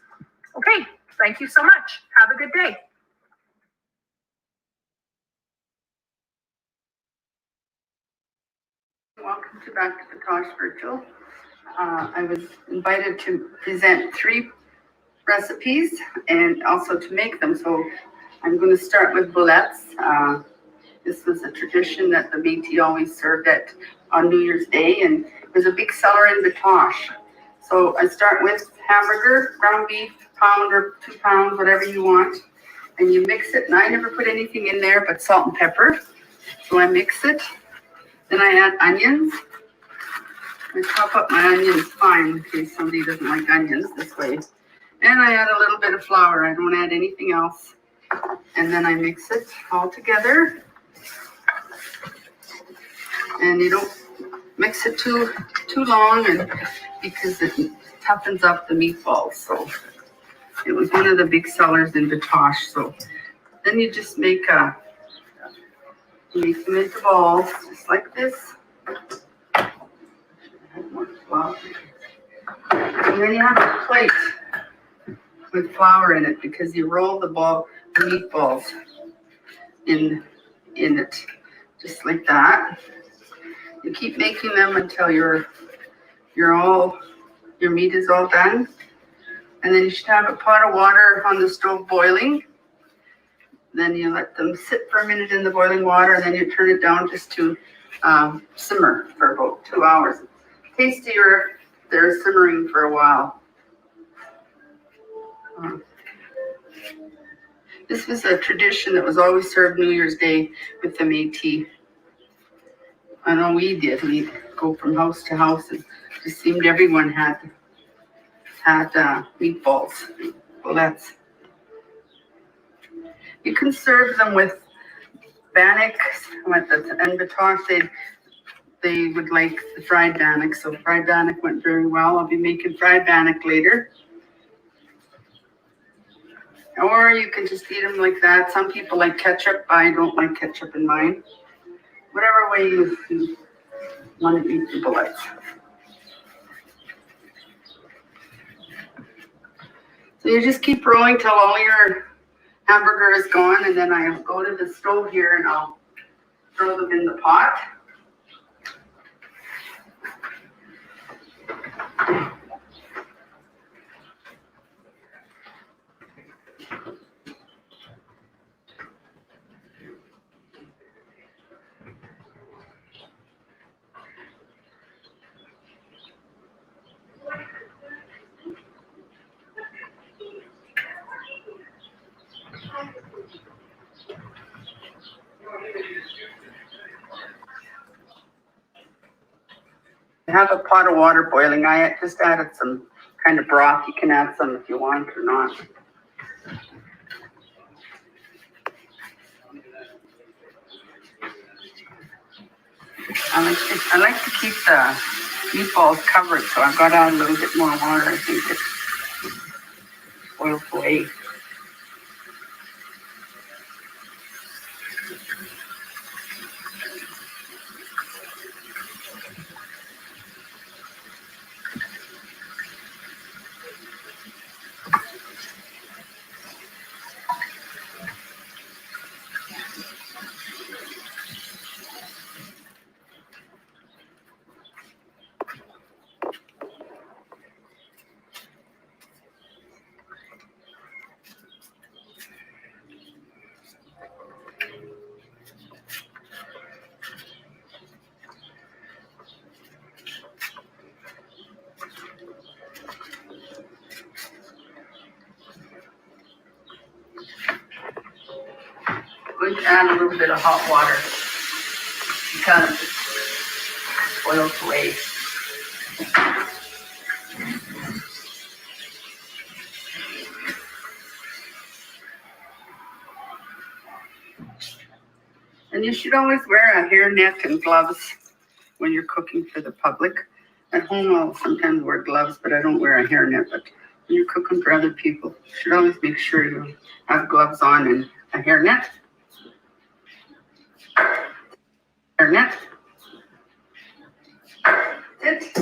Okay, thank you so much. Have a good day. Welcome to Back to Batoche Virtual. I was invited to present 3 recipes and also to make them. So I'm going to start with boulettes. This was a tradition that the Métis always served on New Year's Day, and it was a big seller in Batoche. So I start with hamburger, ground beef, pound or 2 pounds, whatever you want, and you mix it. And I never put anything in there but salt and pepper. So I mix it. Then I add onions. I chop up my onions fine in case somebody doesn't like onions this way. And I add a little bit of flour. I don't add anything else. And then I mix it all together. And you don't mix it too long, and because it toughens up the meatballs. So it was one of the big sellers in Batoche. So then you just make them into balls, just like this. And then you have a plate with flour in it because you roll the meatballs in it, just like that. You keep making them until your meat is all done. And then you should have a pot of water on the stove boiling. Then you let them sit for a minute in the boiling water, and then you turn it down just to simmer for about 2 hours. Tastier, they're simmering for a while. This was a tradition that was always served New Year's Day with the Métis. I know we did. We'd go from house to house, and it just seemed everyone had meatballs. Well, you can serve them with bannock. And Batoche, they would like the fried bannock, so fried bannock went very well. I'll be making fried bannock later. Or you can just eat them like that. Some people like ketchup. I don't like ketchup in mine. Whatever way you want to eat the bullets. So you just keep rolling till all your hamburger is gone, and then I'll go to the stove here and I'll throw them in the pot. have a pot of water boiling. I just added some kind of broth. You can add some if you want or not. I like to keep the meatballs covered, so I've got to add a little bit more water. I think it boils away. I'm going to add a little bit of hot water because it boils away. And you should always wear a hairnet and gloves when you're cooking for the public. At home, I'll sometimes wear gloves, but I don't wear a hairnet. But when you're cooking for other people, you should always make sure you have gloves on and a hairnet. Hairnet. That's it.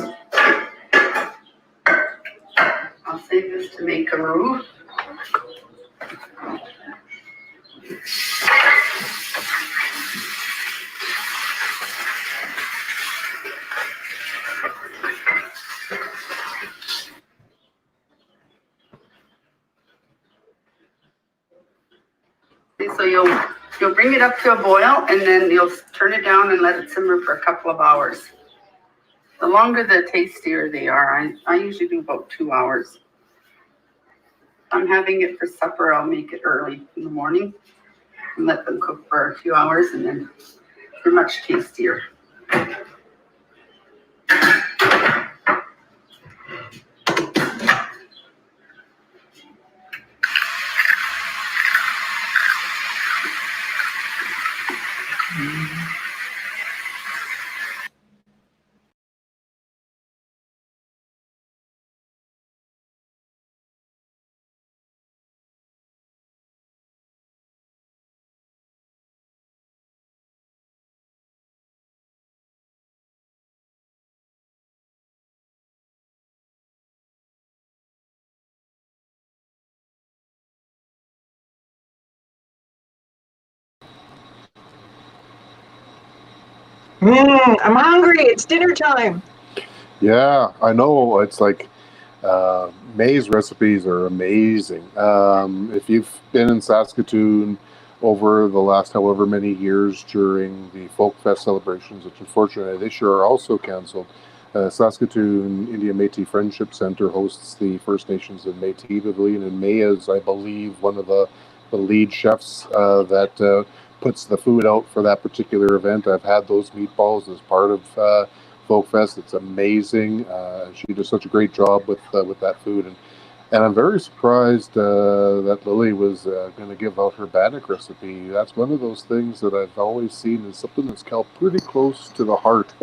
I'll save this to make a roux. So you'll bring it up to a boil and then you'll turn it down and let it simmer for a couple of hours. The longer the tastier they are. I usually do about 2 hours. If I'm having it for supper, I'll make it early in the morning and let them cook for a few hours, and then they're much tastier. I'm hungry. It's dinner time. Yeah, I know. It's like May's recipes are amazing. If you've been in Saskatoon over the last however many years during the Folk Fest celebrations, which unfortunately this year are also canceled, Saskatoon Indian Métis Friendship Center hosts the First Nations and Métis Pavilion, and May is, I believe, one of the lead chefs that puts the food out for that particular event. I've had those meatballs as part of Folk Fest. It's amazing. She does such a great job with that food, and I'm very surprised that Lily was going to give out her bannock recipe. That's one of those things that I've always seen as something that's held pretty close to the heart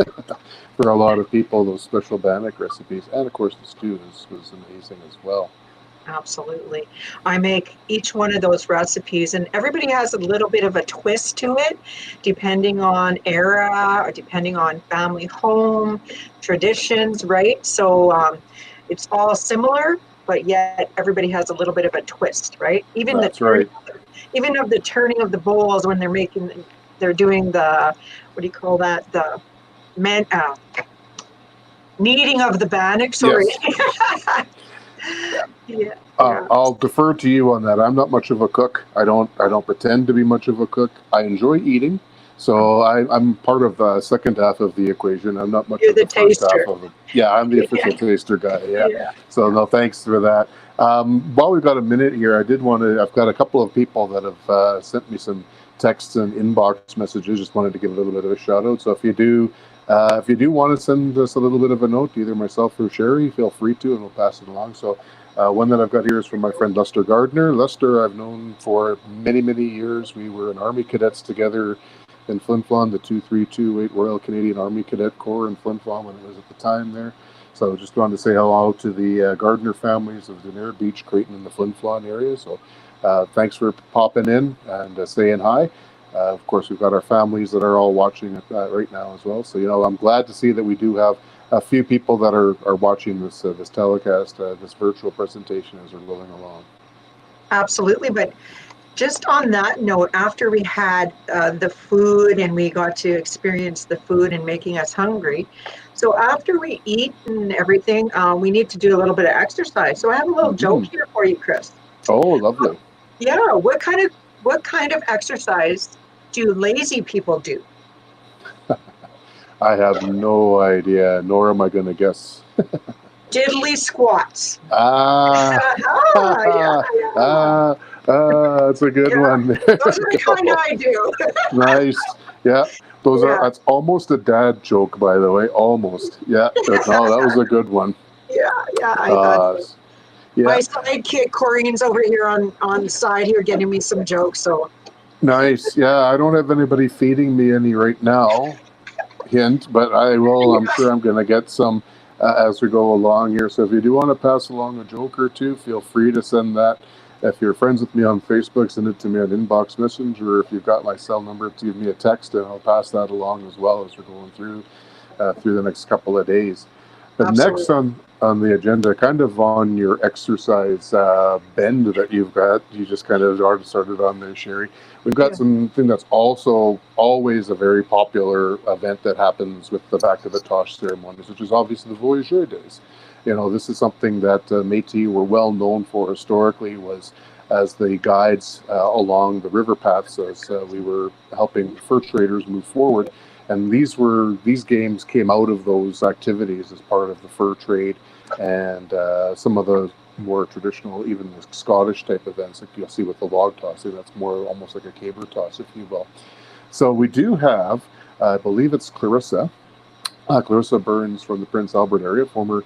for a lot of people. Those special bannock recipes, and of course the stew was amazing as well. Absolutely. I make each one of those recipes, and everybody has a little bit of a twist to it, depending on era or depending on family home, traditions, right? So it's all similar, but yet everybody has a little bit of a twist, right? Even That's right. Even of the turning of the bowls when they're doing the, what do you call that? The kneading of the bannock. Sorry. Yes. Yeah. I'll defer to you on that. I'm not much of a cook. I don't pretend to be much of a cook. I enjoy eating, so I'm part of the second half of the equation. I'm not much You're of the first taster. half of it. Yeah, I'm the official taster guy. Yeah. So no, thanks for that. While we've got a minute here, I did want to. I've got a couple of people that have sent me some texts and inbox messages. Just wanted to give a little bit of a shout out. So if you do If you do want to send us a little bit of a note, either myself or Sherry, feel free to, and we'll pass it along. So one that I've got here is from my friend Lester Gardner. Lester I've known for many, many years. We were in Army cadets together in Flin Flon, the 2328 Royal Canadian Army Cadet Corps in Flin Flon when it was at the time there. So just wanted to say hello to the Gardner families of Denair Beach, Creighton, and the Flin Flon area. So thanks for popping in and saying hi. Of course, we've got our families that are all watching it right now as well. So, I'm glad to see that we do have a few people that are watching this this telecast, this virtual presentation as we're going along. Absolutely. But just on that note, after we had the food and we got to experience the food and making us hungry, so after we eat and everything, we need to do a little bit of exercise. So I have a little joke here for you, Chris. Oh, lovely. Yeah. What kind of exercise do lazy people do? I have no idea, nor am I going to guess. Diddly squats. That's a good one. Those are the kind I do. Nice. Yeah. That's almost a dad joke, by the way. Almost. Yeah. No, that was a good one. Yeah. I thought so. Yeah. My sidekick Corinne's over here on the side here getting me some jokes. So nice. Yeah, I don't have anybody feeding me any right now. Hint, but I will. I'm sure I'm going to get some as we go along here. So if you do want to pass along a joke or two, feel free to send that. If you're friends with me on Facebook, send it to me on Inbox Messenger. Or if you've got my cell number, give me a text, and I'll pass that along as well as we're going through the next couple of days. But next on the agenda, kind of on your exercise bend that you've got, you just kind of already started on there, Sherry. We've got something that's also always a very popular event that happens with the Back to Batoche ceremonies, which is obviously the Voyageur days. This is something that Métis were well known for historically, was as the guides along the river paths as we were helping fur traders move forward. And these games came out of those activities as part of the fur trade and some of the more traditional, even the Scottish type events like you'll see with the log tossing. That's more almost like a caber toss, if you will. So we do have, I believe it's Clarissa Burns from the Prince Albert area, former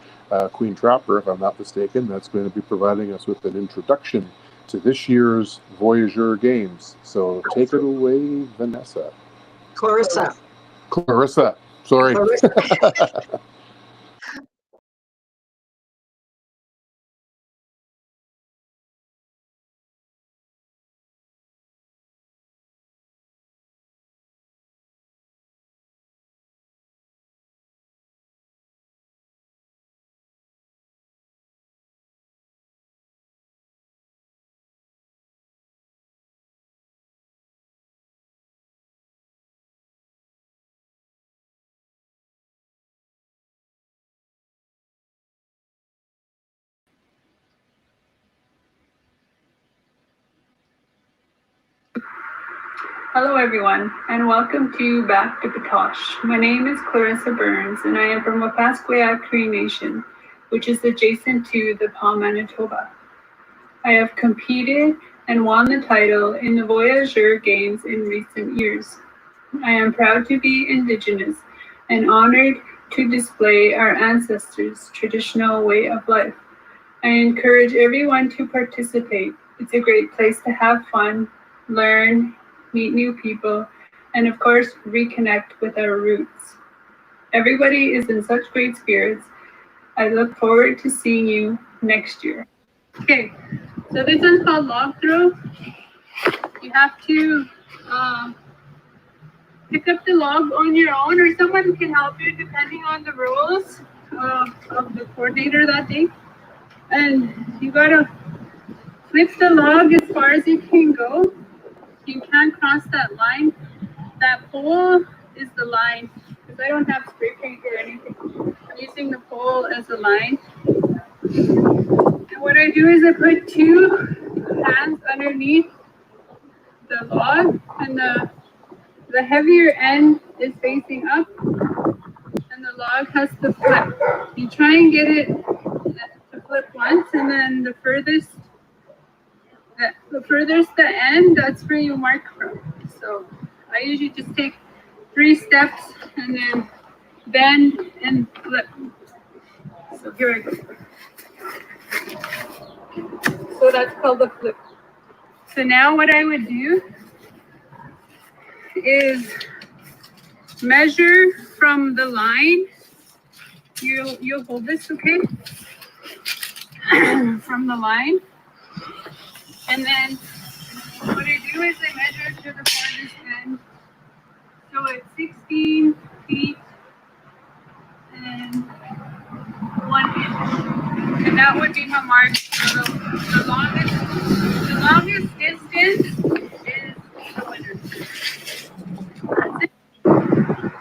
Queen Trapper, if I'm not mistaken, that's going to be providing us with an introduction to this year's Voyageur Games. So take it away, Vanessa. Clarissa. Sorry. Clarissa. Hello everyone, and welcome to Back to Batoche. My name is Clarissa Burns, and I am from Wapasqueya Cree Nation, which is adjacent to the Palm, Manitoba. I have competed and won the title in the Voyageur Games in recent years. I am proud to be Indigenous and honored to display our ancestors' traditional way of life. I encourage everyone to participate. It's a great place to have fun, learn, meet new people, and of course, reconnect with our roots. Everybody is in such great spirits. I look forward to seeing you next year. Okay, so this one's called log throw. You have to pick up the log on your own, or someone can help you depending on the rules of the coordinator that day. And you gotta flip the log as far as you can go. You can't cross that line. That pole is the line, because I don't have spray paint or anything. I'm using the pole as a line. And what I do is I put two hands underneath the log, and the heavier end is facing up, and the log has to flip. You try and get it to flip once, and then the furthest the end, that's where you mark from. So I usually just take 3 steps and then bend, and flip. So here I go. So that's called the flip. So now what I would do is measure from the line. You'll hold this, okay? From the line. And then what I do is I measure to the farthest end. So it's 16 feet and 1 inch. And that would be my mark. So the longest distance is the winner. That's it.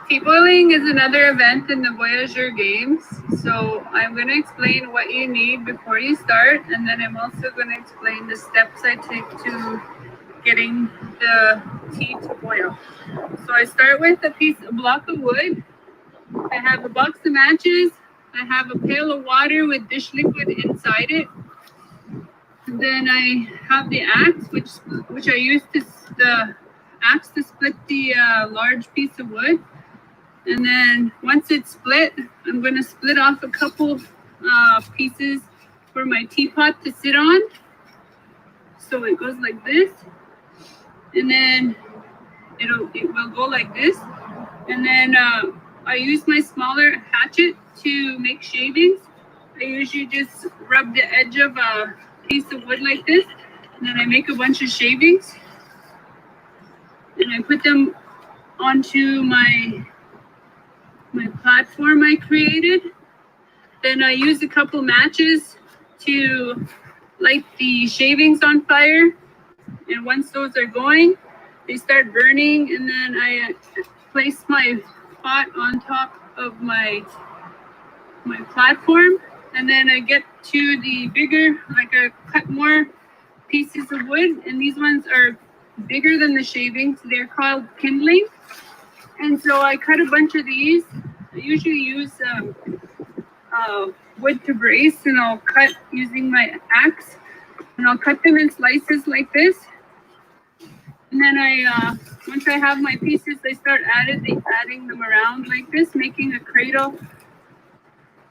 Fiddling is another event in the Voyageur games. So I'm going to explain what you need before you start, and then I'm also going to explain the steps I take to getting the tea to boil. So I start with a block of wood. I have a box of matches. I have a pail of water with dish liquid inside it. And then I have the axe, which I use the axe to split the large piece of wood. And then once it's split, I'm going to split off a couple pieces for my teapot to sit on. So it goes like this. And then it will go like this. And then I use my smaller hatchet to make shavings. I usually just rub the edge of a piece of wood like this. And then I make a bunch of shavings. And I put them onto my platform I created. Then I use a couple matches to light the shavings on fire. And once those are going, they start burning. And then I place my pot on top of my platform. And then I get to the bigger, like I cut more pieces of wood. And these ones are bigger than the shavings. They're called kindling. And so I cut a bunch of these. I usually use wood to brace, and I'll cut using my axe. And I'll cut them in slices like this. And then once I have my pieces, I start adding them around like this, making a cradle.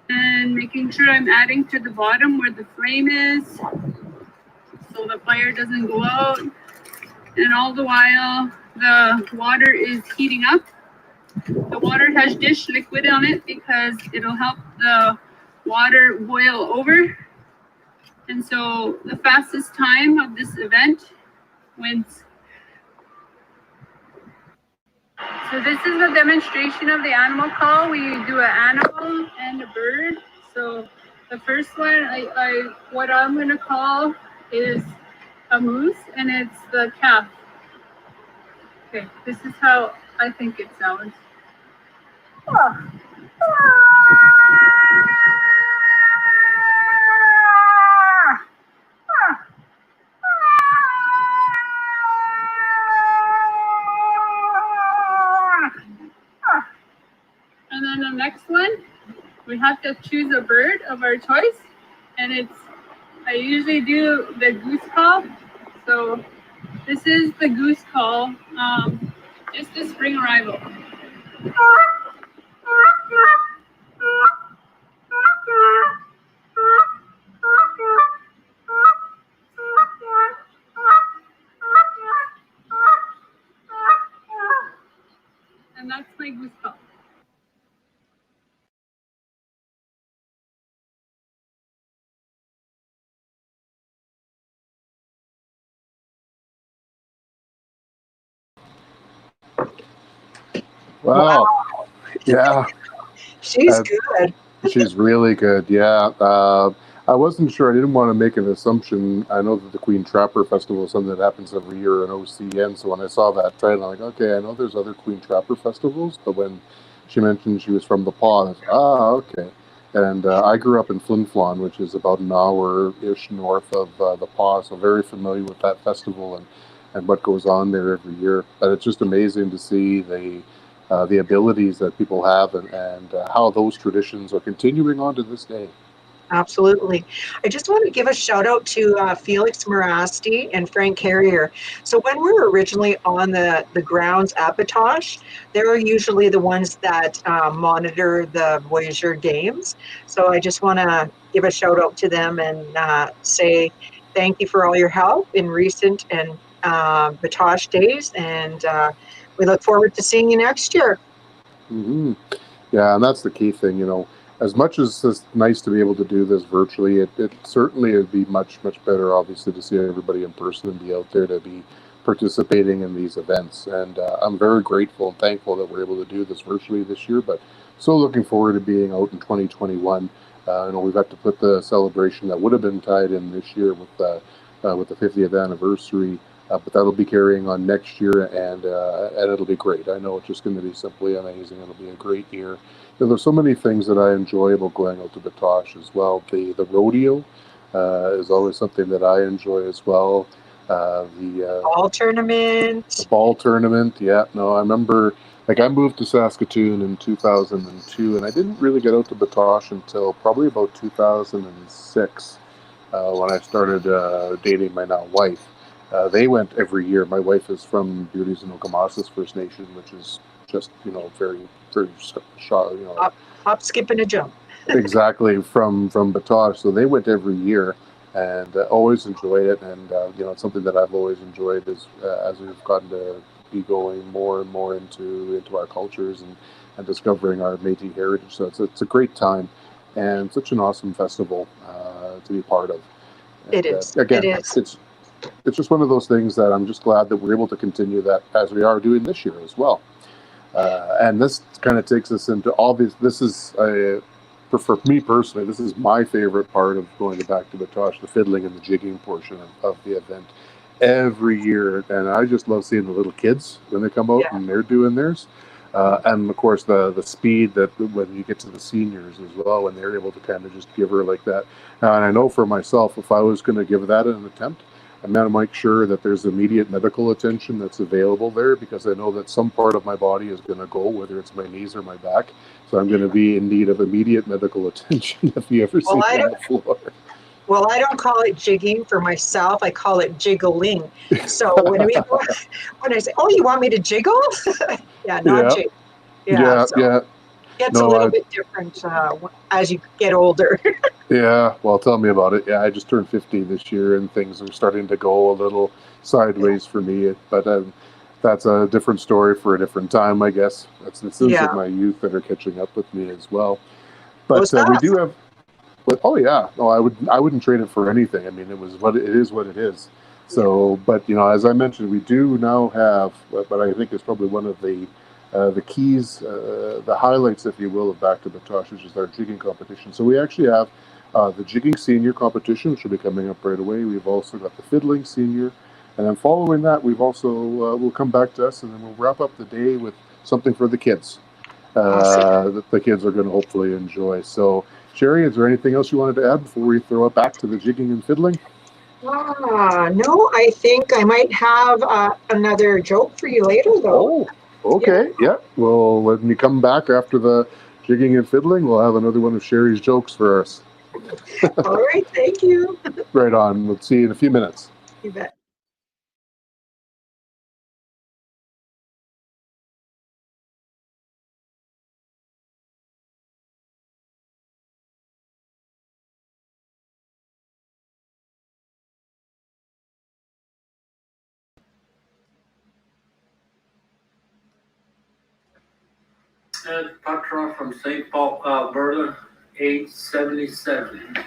And making sure I'm adding to the bottom where the flame is, so the fire doesn't go out. And all the while, the water is heating up. The water has dish liquid on it because it'll help the water boil over. And so the fastest time of this event wins. So this is a demonstration of the animal call. We do an animal and a bird. So the first one, what I'm going to call is a moose, and it's the calf. Okay, this is how I think it sounds. And then the next one, we have to choose a bird of our choice, and I usually do the goose call. So this is the goose call. It's the spring arrival. And that's my goose call. Wow. Yeah. She's good. She's really good. Yeah. I wasn't sure. I didn't want to make an assumption. I know that the Queen Trapper Festival is something that happens every year in OCN. So when I saw that trailer, I'm like, okay, I know there's other Queen Trapper festivals. But when she mentioned she was from the Paw, I was like, okay. And I grew up in Flin Flon, which is about an hour-ish north of the Paw. So very familiar with that festival and what goes on there every year. But it's just amazing to see the abilities that people have and how those traditions are continuing on to this day. Absolutely. I just want to give a shout out to Felix Morasti and Frank Carrier. So when we were originally on the grounds at Batoche, they were usually the ones that monitor the Voyageur games. So I just want to give a shout out to them and say thank you for all your help in recent and Batoche days. And we look forward to seeing you next year. Mm-hmm. Yeah, and that's the key thing, you know. As much as it's nice to be able to do this virtually, it certainly would be much better, obviously, to see everybody in person and be out there to be participating in these events. And I'm very grateful and thankful that we're able to do this virtually this year, but so looking forward to being out in 2021. You know, we've got to put the celebration that would have been tied in this year with the 50th anniversary, but that'll be carrying on next year, and it'll be great. I know it's just going to be simply amazing. It'll be a great year. You know, there's so many things that I enjoy about going out to Batoche as well. The rodeo is always something that I enjoy as well. The ball tournament. The ball tournament, yeah. No, I remember, like, I moved to Saskatoon in 2002, and I didn't really get out to Batoche until probably about 2006 when I started dating my now wife. They went every year. My wife is from Beauties and Okamasas First Nation, which is just, you know, very short, you know. Hop, skip, and a jump. Exactly, from Batoche. So they went every year, and always enjoyed it. And you know, it's something that I've always enjoyed as we've gotten to be going more and more into our cultures and discovering our Métis heritage. So it's a great time, and such an awesome festival to be part of. And, it is. Again, it is. It's just one of those things that I'm just glad that we're able to continue that as we are doing this year as well. And this kind of takes us into obvious. This is for me personally, this is my favorite part of going back to Batoche, the fiddling and the jigging portion of the event every year. And I just love seeing the little kids when they come out and they're doing theirs. And of course, the speed that when you get to the seniors as well, when they're able to kind of just give her like that. And I know for myself, if I was going to give that an attempt, I'm going to make sure that there's immediate medical attention that's available there, because I know that some part of my body is going to go, whether it's my knees or my back. So I'm going to be in need of immediate medical attention if you ever see me on the floor. Well, I don't call it jigging for myself. I call it jiggling. So when I say, "Oh, you want me to jiggle?" Not jig. Yeah. It's a little bit different as you get older. Yeah, well, tell me about it. Yeah, I just turned 50 this year, and things are starting to go a little sideways for me. But that's a different story for a different time, I guess. That's the sins of my youth that are catching up with me as well. But we do have. But I wouldn't trade it for anything. I mean, it is what it is. So, but you know, as I mentioned, we do now have, but I think it's probably one of the keys, the highlights, if you will, of Back to Batoche, which is our jigging competition. So we actually have the jigging senior competition, which will be coming up right away. We've also got the fiddling senior, and then following that, we've also will come back to us, and then we'll wrap up the day with something for the kids that the kids are going to hopefully enjoy. So, Sherry, is there anything else you wanted to add before we throw it back to the jigging and fiddling? No, I think I might have another joke for you later, though. Oh, okay. Yeah. Well, when you come back after the jigging and fiddling, we'll have another one of Sherry's jokes for us. All right. Thank you. Right on. We'll see you in a few minutes. You bet. Ed Petra from St. Paul, Alberta, 877.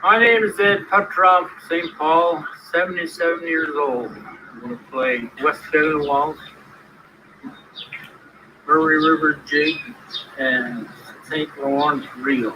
My name is Ed Petrov, St. Paul, 77 years old. I'm going to play West Fiddling Waltz, Murray River Jig, and St. Lawrence Reel.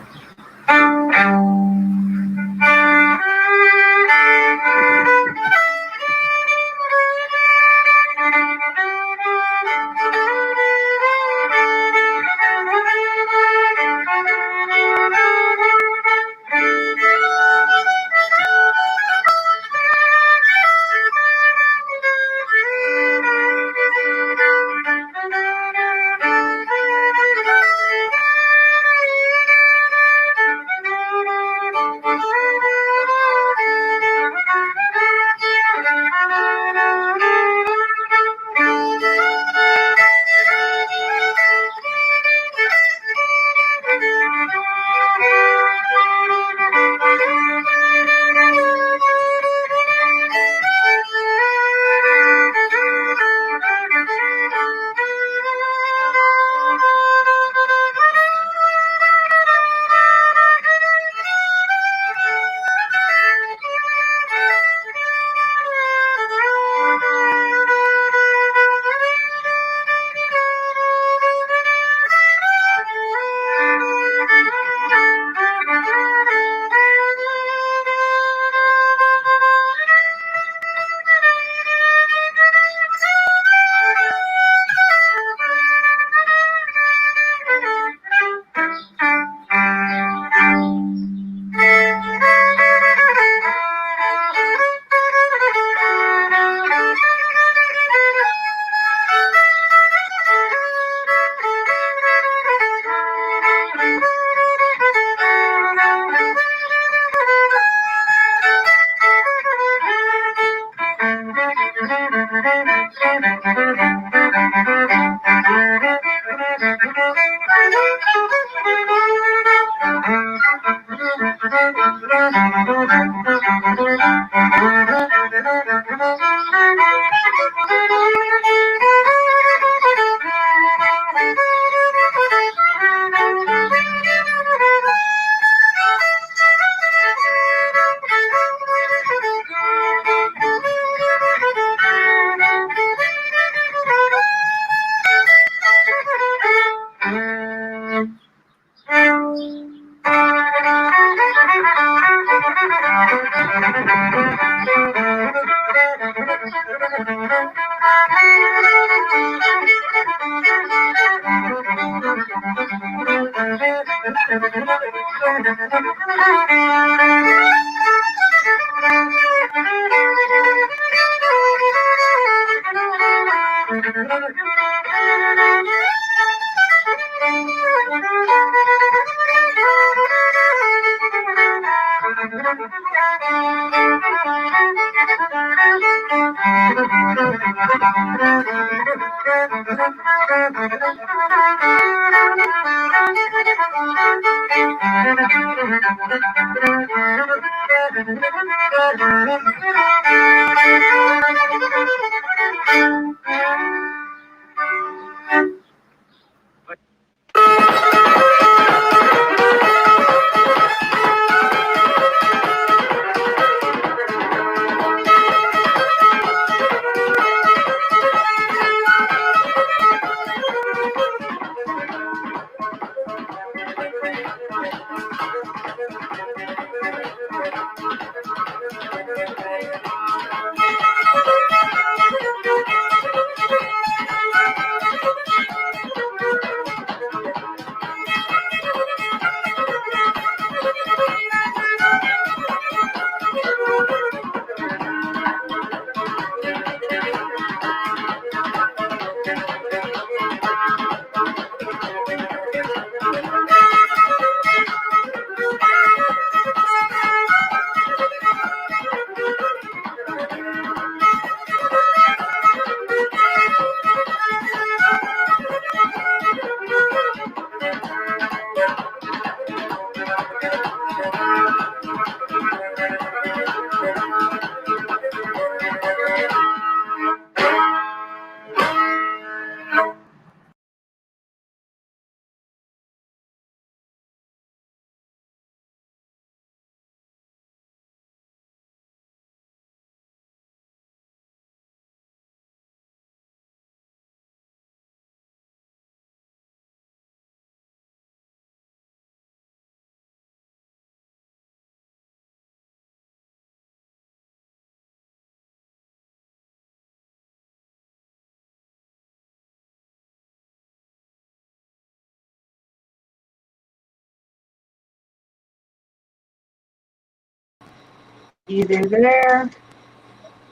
Either there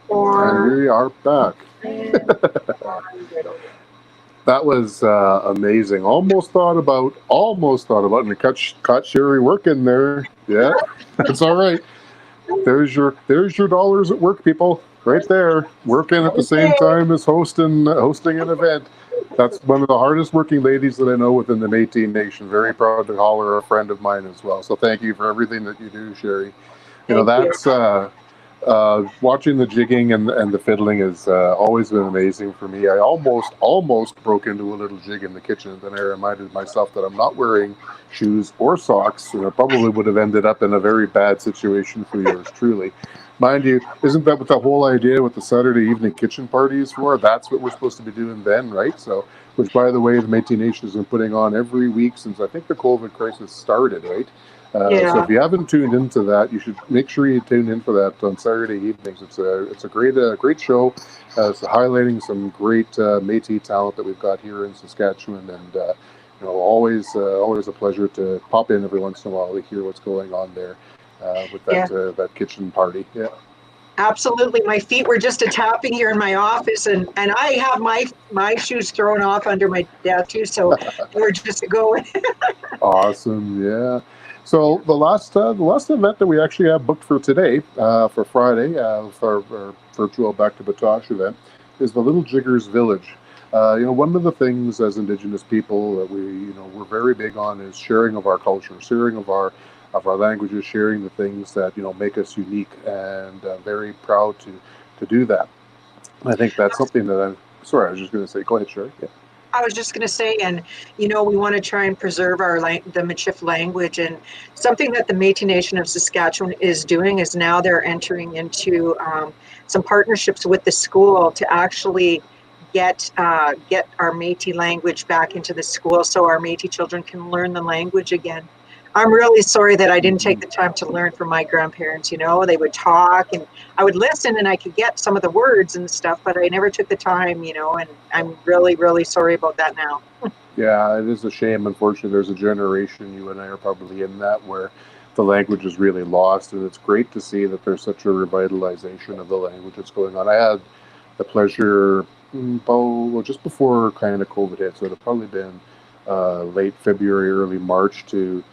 or. And we are back. That was amazing. Almost thought about, and we caught Sherry working there. Yeah, that's all right. There's your dollars at work, people. Right there, working at the same time as hosting an event. That's one of the hardest working ladies that I know within the Métis Nation. Very proud to call her a friend of mine as well. So thank you for everything that you do, Sherry. That's watching the jigging and the fiddling has always been amazing for me. I almost broke into a little jig in the kitchen, and then I reminded myself that I'm not wearing shoes or socks, and I probably would have ended up in a very bad situation for yours truly. Mind you, isn't that what the whole idea with the Saturday evening kitchen party is for? That's what we're supposed to be doing then, right? So, which by the way, the Métis Nation has been putting on every week since I think the COVID crisis started, right? So if you haven't tuned into that, you should make sure you tune in for that on Saturday evenings. It's a great show. It's highlighting some great Métis talent that we've got here in Saskatchewan, and always a pleasure to pop in every once in a while to hear what's going on there with that kitchen party. Yeah. Absolutely. My feet were just a tapping here in my office, and I have my shoes thrown off under my desk too, so we're just going. Awesome. Yeah. So the last event that we actually have booked for today, for Friday, for our virtual Back to Batoche event, is the Little Jiggers Village. One of the things as Indigenous people that we're very big on is sharing of our culture, sharing of our languages, sharing the things that make us unique, and very proud to do that. I think that's something that I'm. Sorry, I was just going to say. Go ahead, Sherry. Yeah. I was just going to say, and we want to try and preserve the Michif language, and something that the Métis Nation of Saskatchewan is doing is now they're entering into some partnerships with the school to actually get our Métis language back into the school, so our Métis children can learn the language again. I'm really sorry that I didn't take the time to learn from my grandparents. They would talk and I would listen and I could get some of the words and stuff, but I never took the time, and I'm really, really sorry about that now. Yeah, it is a shame. Unfortunately, there's a generation, you and I are probably in that, where the language is really lost, and it's great to see that there's such a revitalization of the language that's going on. I had the pleasure, just before kind of COVID hit, so it had probably been late February, early March, to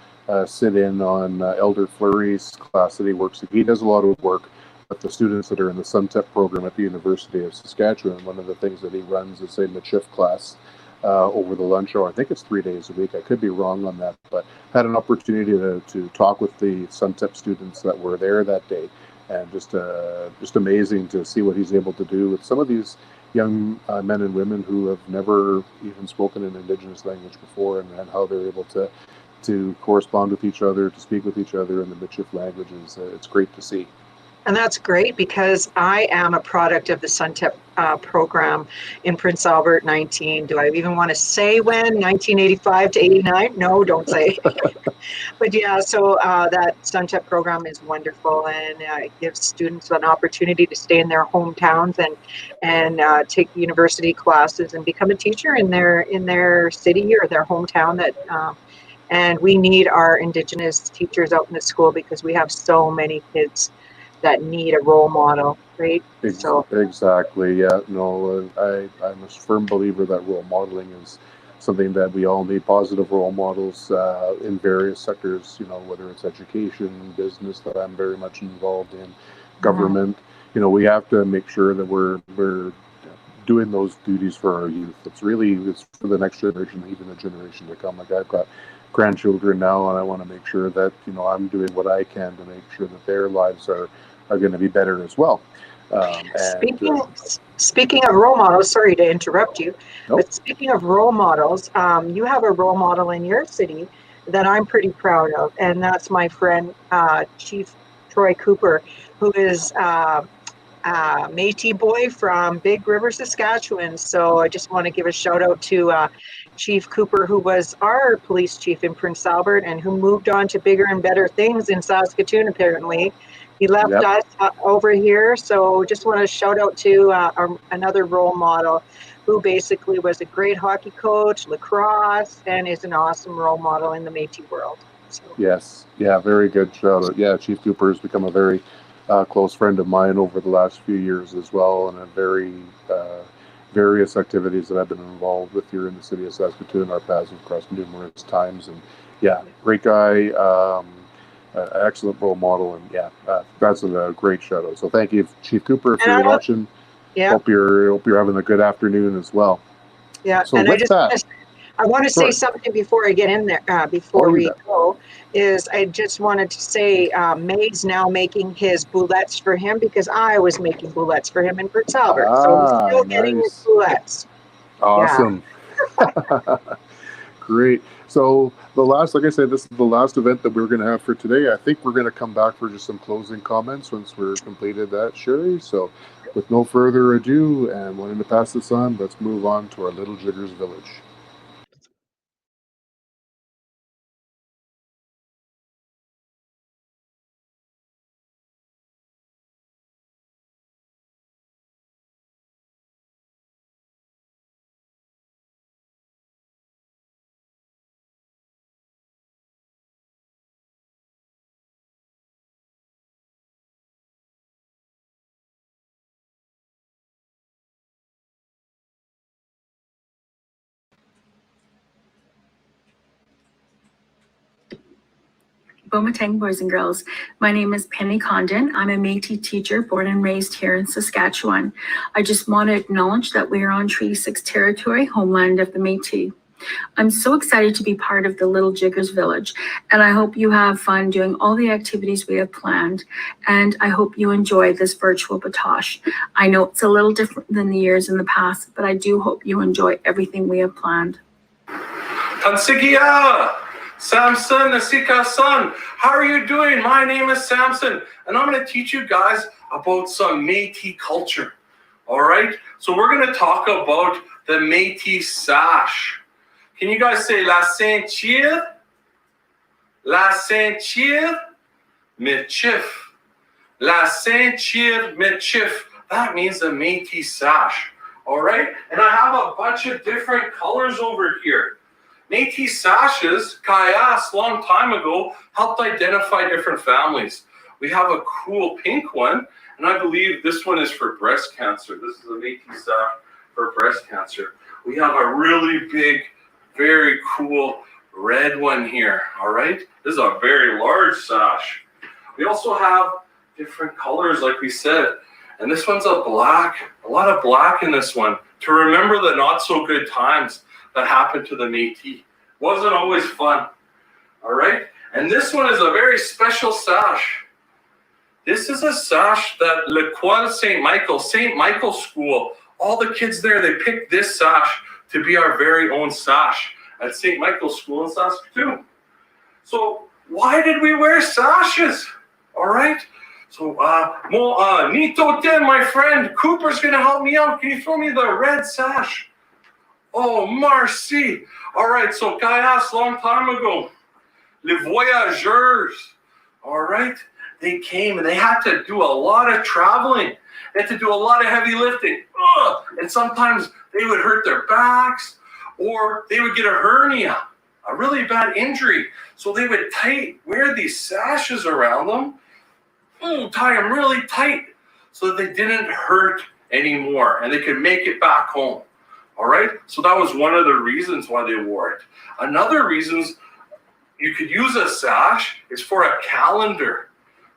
sit in on Elder Fleury's class that he works in. He does a lot of work with the students that are in the SUNTEP program at the University of Saskatchewan. One of the things that he runs is a midship class over the lunch hour. I think it's 3 days a week. I could be wrong on that, but had an opportunity to talk with the SUNTEP students that were there that day, and just amazing to see what he's able to do with some of these young men and women who have never even spoken an Indigenous language before, and how they're able to correspond with each other, to speak with each other in the midship languages. It's great to see. And that's great because I am a product of the SUNTEP program in Prince Albert. Do I even want to say when? 1985 to 89? No, don't say. But yeah, so that SUNTEP program is wonderful, and it gives students an opportunity to stay in their hometowns and take university classes and become a teacher in their city or their hometown. And we need our Indigenous teachers out in the school because we have so many kids that need a role model, right? Exactly, yeah. No, I'm a firm believer that role modeling is something that we all need. Positive role models in various sectors, whether it's education, business, that I'm very much involved in, government. We have to make sure that we're doing those duties for our youth. It's for the next generation, even the generation to come. Like, I've got grandchildren now, and I want to make sure that I'm doing what I can to make sure that their lives are going to be better as well. Speaking of role models, sorry to interrupt you, but speaking of role models, you have a role model in your city that I'm pretty proud of, and that's my friend Chief Troy Cooper, who is Métis boy from Big River, Saskatchewan. So I just want to give a shout out to Chief Cooper, who was our police chief in Prince Albert and who moved on to bigger and better things in Saskatoon, apparently. He left us over here. So just want to shout out to another role model who basically was a great hockey coach, lacrosse, and is an awesome role model in the Métis world. So. Yes. Yeah, very good shout out. Yeah, Chief Cooper has become a very close friend of mine over the last few years as well, and a very various activities that I've been involved with here in the city of Saskatoon. Our paths have crossed numerous times, and yeah, great guy, excellent role model, and that's a great shout out. So thank you, Chief Cooper, if you're watching. Yeah. Hope you're having a good afternoon as well. Yeah. So and I want to say something before I get in there, before we go, is I just wanted to say May's now making his boulettes for him because I was making boulettes for him in Prince Albert. So he's still getting his boulettes. Awesome. Yeah. Great. So like I said, this is the last event that we're going to have for today. I think we're going to come back for just some closing comments once we're completed that, Sherry. So with no further ado, and wanting to pass this on, let's move on to our Little Jiggers Village. Bomatang boys and girls. My name is Penny Condon. I'm a Métis teacher born and raised here in Saskatchewan. I just want to acknowledge that we are on Treaty 6 territory, homeland of the Métis. I'm so excited to be part of the Little Jiggers Village, and I hope you have fun doing all the activities we have planned, and I hope you enjoy this virtual Batoche. I know it's a little different than the years in the past, but I do hope you enjoy everything we have planned. Tansigia! Samson, Nasika-san, how are you doing? My name is Samson, and I'm going to teach you guys about some Métis culture. All right? So we're going to talk about the Métis sash. Can you guys say La Saint-Cyr? La Saint-Cyr Mitchif. La Saint-Cyr Mitchif. That means the Métis sash. All right? And I have a bunch of different colors over here. Métis sashes, Kayas, long time ago, helped identify different families. We have a cool pink one, and I believe this one is for breast cancer. This is a Métis sash for breast cancer. We have a really big, very cool red one here, all right? This is a very large sash. We also have different colors, like we said. And this one's a black, a lot of black in this one, to remember the not so good times that happened to the Métis. Wasn't always fun, all right? And this one is a very special sash. This is a sash that L'École St. Michael School, all the kids there, they picked this sash to be our very own sash at St. Michael's School in Saskatoon. So why did we wear sashes? All right. So Nito Ten, my friend, Cooper's gonna help me out. Can you throw me the red sash? Oh, merci. All right. So guy asked a long time ago, les Voyageurs. All right. They came and they had to do a lot of traveling. They had to do a lot of heavy lifting. And sometimes they would hurt their backs or they would get a hernia, a really bad injury. So they would wear these sashes around them, tie them really tight so that they didn't hurt anymore and they could make it back home. All right? So that was one of the reasons why they wore it. Another reason you could use a sash is for a calendar.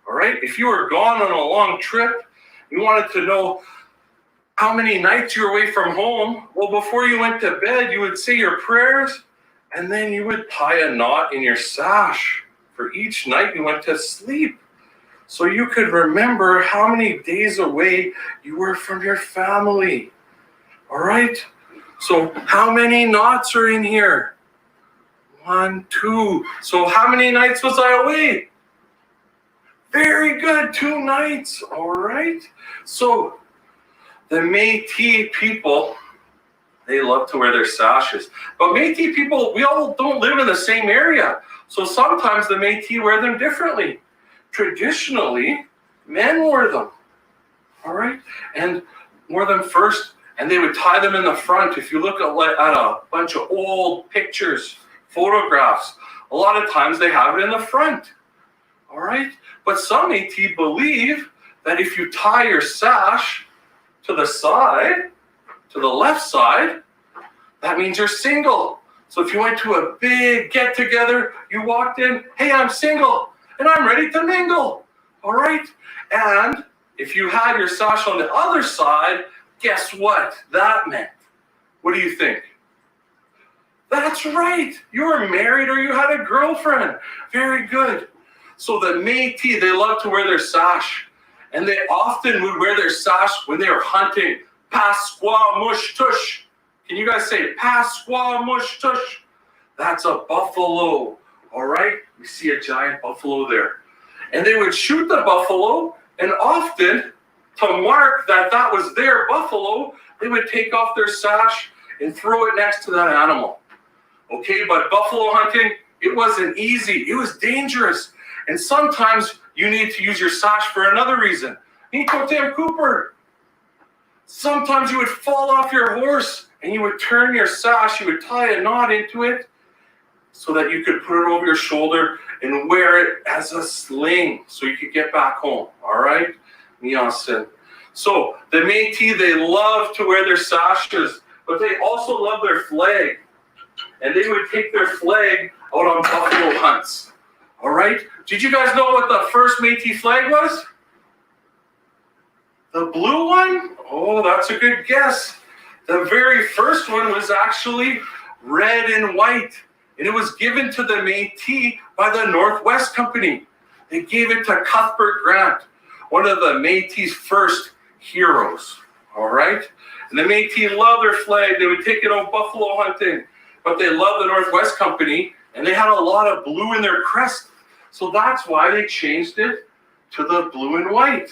All right? If you were gone on a long trip, you wanted to know how many nights you were away from home. Well, before you went to bed, you would say your prayers, and then you would tie a knot in your sash for each night you went to sleep. So you could remember how many days away you were from your family. All right? So how many knots are in here? 1, 2. So how many nights was I away? Very good, 2 nights, all right? So the Métis people, they love to wear their sashes. But Métis people, we all don't live in the same area. So sometimes the Métis wear them differently. Traditionally, men wore them, all right? And wore them first, and they would tie them in the front. If you look at a bunch of old pictures, photographs, a lot of times they have it in the front, all right? But some Métis believe that if you tie your sash to the side, to the left side, that means you're single. So if you went to a big get-together, you walked in, hey, I'm single, and I'm ready to mingle, all right? And if you had your sash on the other side, guess what that meant? What do you think? That's right, you were married or you had a girlfriend. Very good. So the Métis, they love to wear their sash. And they often would wear their sash when they were hunting. Pasqua mush tush. Can you guys say Pasqua mush tush? That's a buffalo, all right? We see a giant buffalo there. And they would shoot the buffalo, and often, to mark that that was their buffalo, they would take off their sash and throw it next to that animal. Okay, but buffalo hunting, it wasn't easy. It was dangerous. And sometimes you need to use your sash for another reason. Nico Tam Cooper. Sometimes you would fall off your horse and you would turn your sash, you would tie a knot into it so that you could put it over your shoulder and wear it as a sling so you could get back home. All right? Niasen. So the Métis, they love to wear their sashes, but they also love their flag. And they would take their flag out on buffalo hunts. All right? Did you guys know what the first Métis flag was? The blue one? Oh, that's a good guess. The very first one was actually red and white. And it was given to the Métis by the Northwest Company. They gave it to Cuthbert Grant, one of the Métis' first heroes. All right? And the Métis love their flag. They would take it on buffalo hunting. But they love the Northwest Company, and they had a lot of blue in their crest. So that's why they changed it to the blue and white.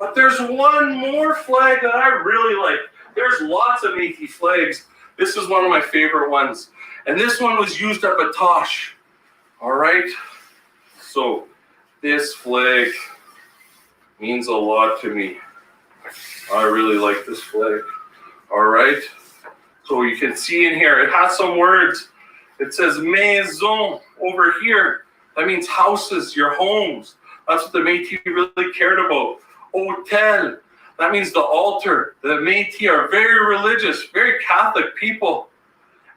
But there's one more flag that I really like. There's lots of Métis flags. This is one of my favorite ones. And this one was used at Batoche. All right? So this flag means a lot to me. I really like this flag. All right? So you can see in here, it has some words. It says maison over here. That means houses, your homes. That's what the Métis really cared about. Hotel, that means the altar. The Métis are very religious, very Catholic people.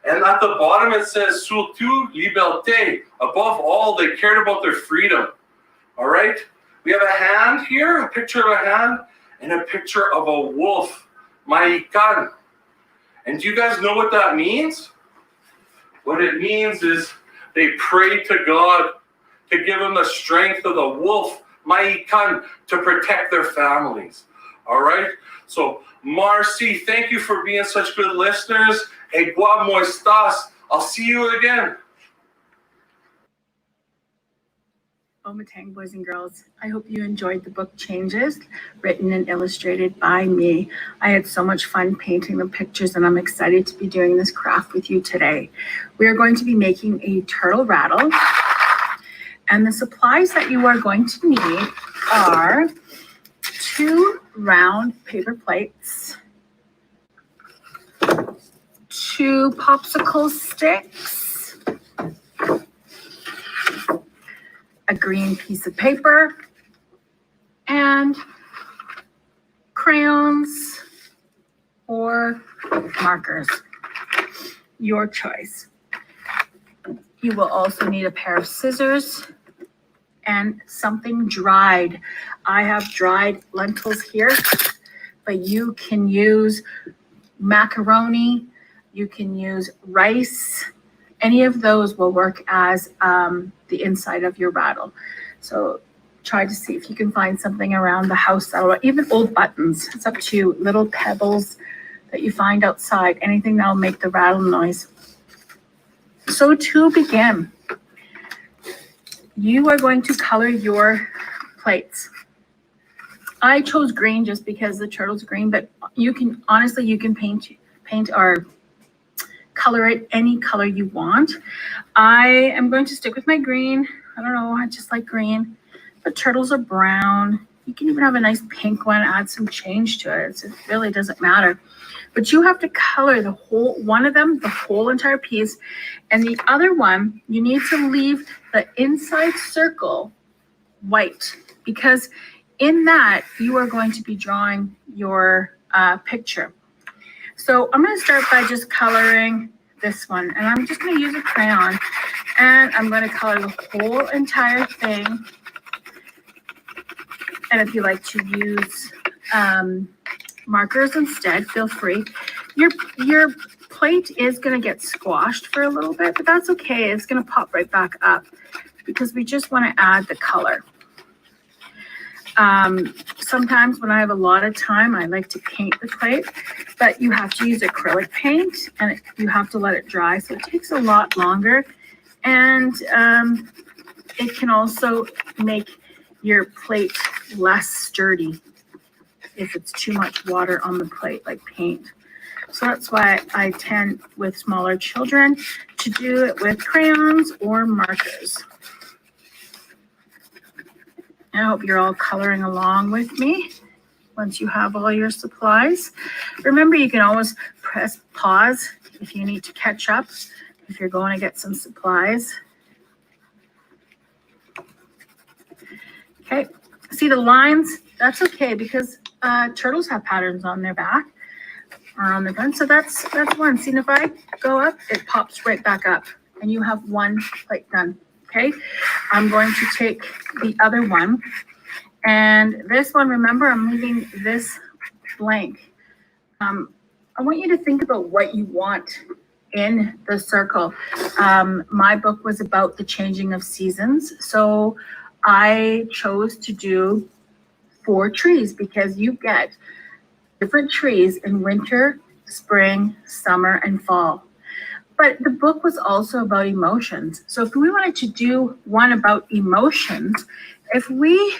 And at the bottom it says, surtout liberté. Above all, they cared about their freedom. All right? We have a hand here, a picture of a hand, and a picture of a wolf. Maikan. And do you guys know what that means? What it means is they prayed to God to give them the strength of the wolf, Maikan, to protect their families. All right? So, Marcy, thank you for being such good listeners. Hey, ¿cómo estás? I'll see you again. Omatang boys and girls, I hope you enjoyed the book Changes, written and illustrated by me. I had so much fun painting the pictures, and I'm excited to be doing this craft with you today. We are going to be making a turtle rattle, and the supplies that you are going to need are 2 round paper plates, 2 popsicle sticks, a green piece of paper, and crayons or markers, your choice. You will also need a pair of scissors and something dried. I have dried lentils here, but you can use macaroni, you can use rice. Any of those will work as the inside of your rattle. So try to see if you can find something around the house, or even old buttons. It's up to you. Little pebbles that you find outside, anything that'll make the rattle noise. So to begin, you are going to color your plates. I chose green just because the turtle's green, but you can, honestly, you can paint or color it any color you want. I am going to stick with my green. I don't know, I just like green. The turtles are brown. You can even have a nice pink one, add some change to it. It really doesn't matter. But you have to color the whole, one of them, the whole entire piece. And the other one, you need to leave the inside circle white, because in that you are going to be drawing your picture. So I'm going to start by just coloring this one, and I'm just going to use a crayon, and I'm going to color the whole entire thing. And if you like to use markers instead, feel free. Your plate is going to get squashed for a little bit, but that's okay. It's going to pop right back up because we just want to add the color. Sometimes when I have a lot of time, I like to paint the plate, but you have to use acrylic paint, and you have to let it dry, so it takes a lot longer. And it can also make your plate less sturdy if it's too much water on the plate, like paint. So that's why I tend, with smaller children, to do it with crayons or markers. I hope you're all coloring along with me once you have all your supplies. Remember, you can always press pause if you need to catch up, if you're going to get some supplies. Okay, see the lines? That's okay, because turtles have patterns on their back or on their front. So that's one. See, if I go up, it pops right back up, and you have one plate done. Okay, I'm going to take the other one, and this one, remember, I'm leaving this blank. I want you to think about what you want in the circle. My book was about the changing of seasons, so I chose to do 4 trees because you get different trees in winter, spring, summer, and fall. But the book was also about emotions. So if we wanted to do one about emotions, if we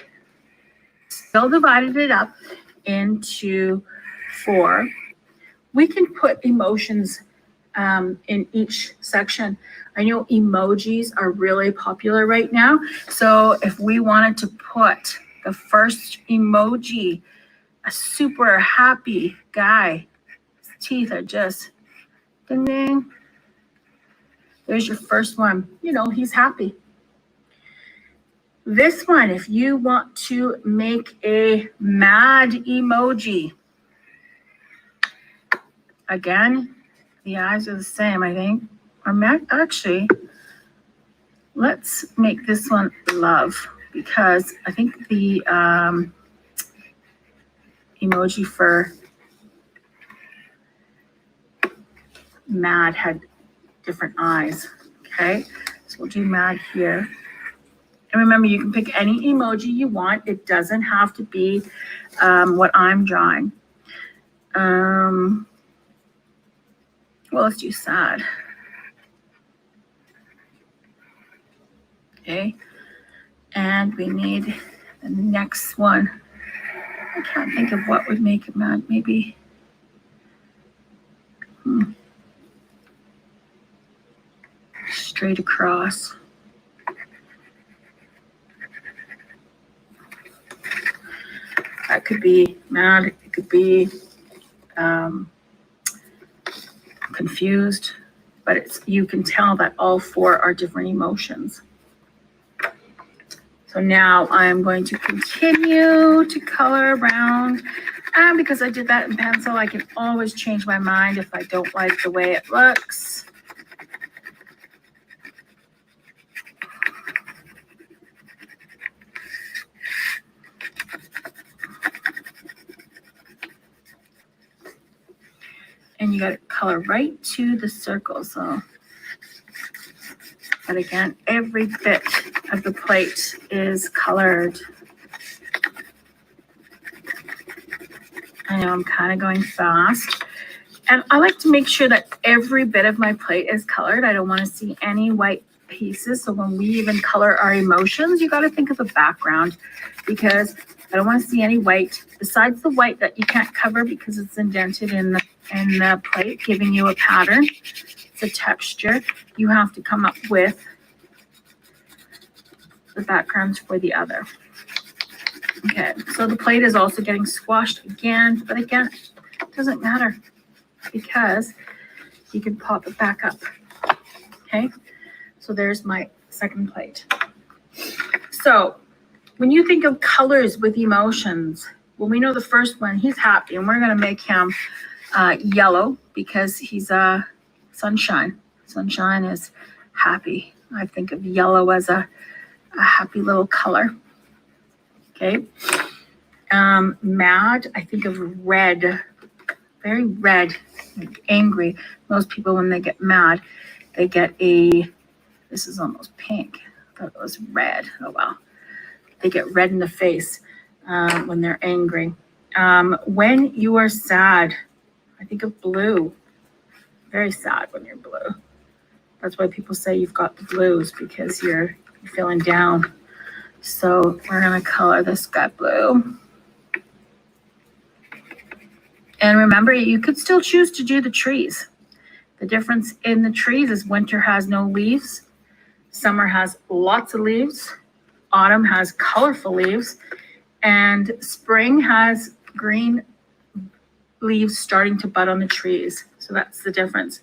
still divided it up into 4, we can put emotions in each section. I know emojis are really popular right now. So if we wanted to put the first emoji, a super happy guy, his teeth are just ding ding. There's your first one. You know, he's happy. This one, if you want to make a mad emoji, again, The eyes are the same, I think. Or actually, let's make this one love, because I think the emoji for mad had different eyes. Okay, so we'll do mad here. And remember, you can pick any emoji you want. It doesn't have to be what I'm drawing. Well, let's do sad. Okay, and we need the next one. I can't think of what would make it mad. Maybe. Straight across. That could be mad. It could be confused, but you can tell that all four are different emotions. So now I'm going to continue to color around. And because I did that in pencil, I can always change my mind if I don't like the way it looks. And you got to color right to the circle. So, but again, every bit of the plate is colored. I know I'm kind of going fast. And I like to make sure that every bit of my plate is colored. I don't want to see any white pieces. So when we even color our emotions, you got to think of a background, because I don't want to see any white besides the white that you can't cover because it's indented in the plate, giving you a pattern. It's a texture. You have to come up with the backgrounds for the other. Okay, so the plate is also getting squashed again, but again, it doesn't matter because you can pop it back up. Okay, so there's my second plate. So when you think of colors with emotions, well, we know the first one, he's happy, and we're going to make him yellow because he's sunshine. Sunshine is happy. I think of yellow as a happy little color. Okay. Mad, I think of red, very red, like angry. Most people, when they get mad, they get this is almost pink. I thought it was red. Oh, well. They get red in the face when they're angry. When you are sad, I think of blue. Very sad when you're blue. That's why people say you've got the blues, because you're feeling down. So we're going to color this guy blue. And remember, you could still choose to do the trees. The difference in the trees is winter has no leaves. Summer has lots of leaves. Autumn has colorful leaves. And spring has green leaves starting to bud on the trees. So that's the difference.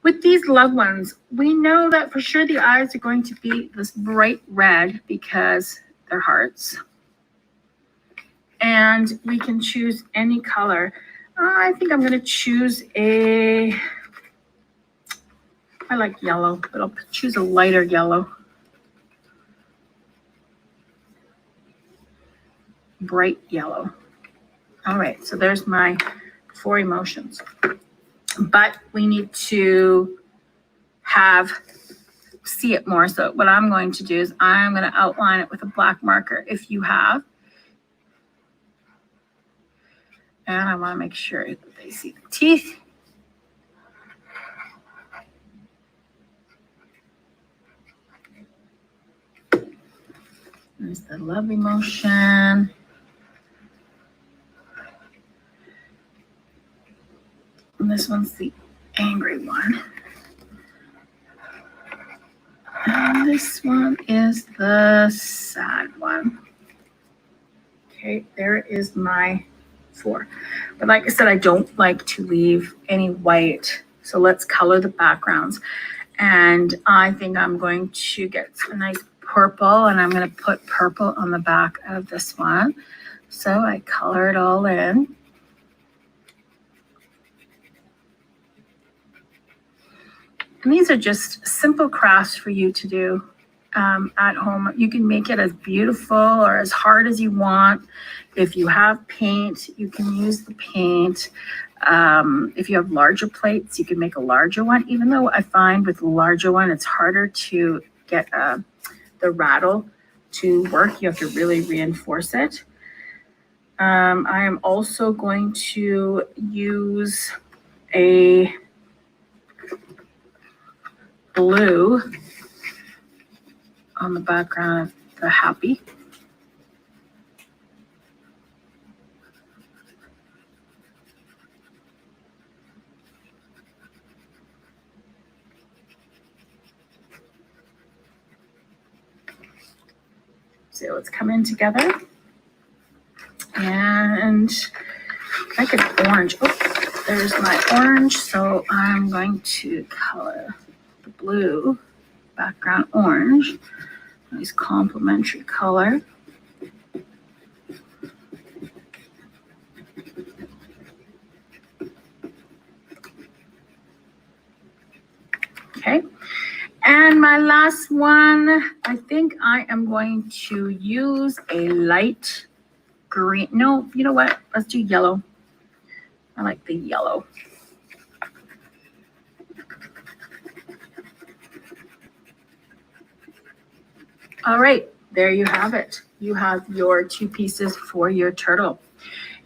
With these loved ones, we know that for sure the eyes are going to be this bright red because they're hearts. And we can choose any color. I think I'm going to choose I like yellow, but I'll choose a lighter yellow. Bright yellow. All right, so there's my 4 emotions. But we need to see it more. So what I'm going to do is I'm going to outline it with a black marker if you have. And I want to make sure that they see the teeth. There's the love emotion. And this one's the angry one. And this one is the sad one. Okay, there is my 4. But like I said, I don't like to leave any white. So let's color the backgrounds. And I think I'm going to get a nice purple, and I'm going to put purple on the back of this one. So I color it all in. And these are just simple crafts for you to do at home. You can make it as beautiful or as hard as you want. If you have paint, you can use the paint. If you have larger plates, you can make a larger one, even though I find with the larger one, it's harder to get the rattle to work. You have to really reinforce it. I am also going to use a blue on the background of the happy. See how it's coming together. And I could orange. Oh, there's my orange. So I'm going to color the blue background orange. Nice complementary color. Okay. And my last one, I think I am going to use a light green. No, you know what? Let's do yellow. I like the yellow. All right, there you have it. You have your 2 pieces for your turtle.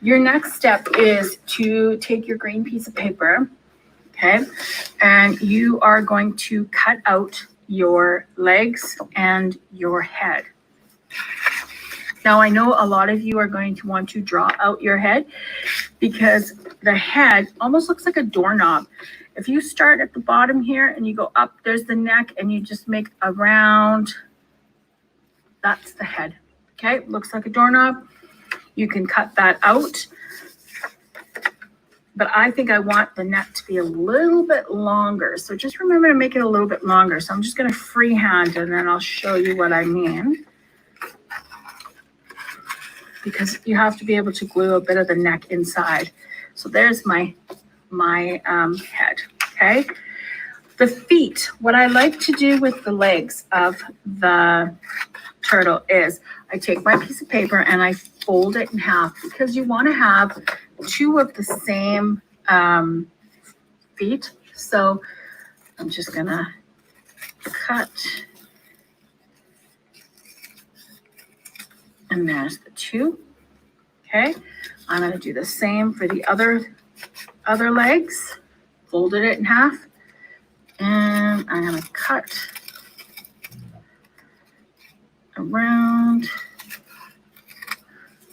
Your next step is to take your green piece of paper, okay, and you are going to cut out your legs and your head. Now, I know a lot of you are going to want to draw out your head because the head almost looks like a doorknob. If you start at the bottom here and you go up, there's the neck, and you just make a round. That's the head. Okay, looks like a doorknob. You can cut that out. But I think I want the neck to be a little bit longer. So just remember to make it a little bit longer. So I'm just going to freehand, and then I'll show you what I mean. Because you have to be able to glue a bit of the neck inside. So there's my head, okay? The feet, what I like to do with the legs of the turtle is I take my piece of paper and I fold it in half because you want to have 2 of the same feet. So I'm just gonna cut, and there's the 2. Okay, I'm gonna do the same for the other legs. Folded it in half, and I'm gonna cut around,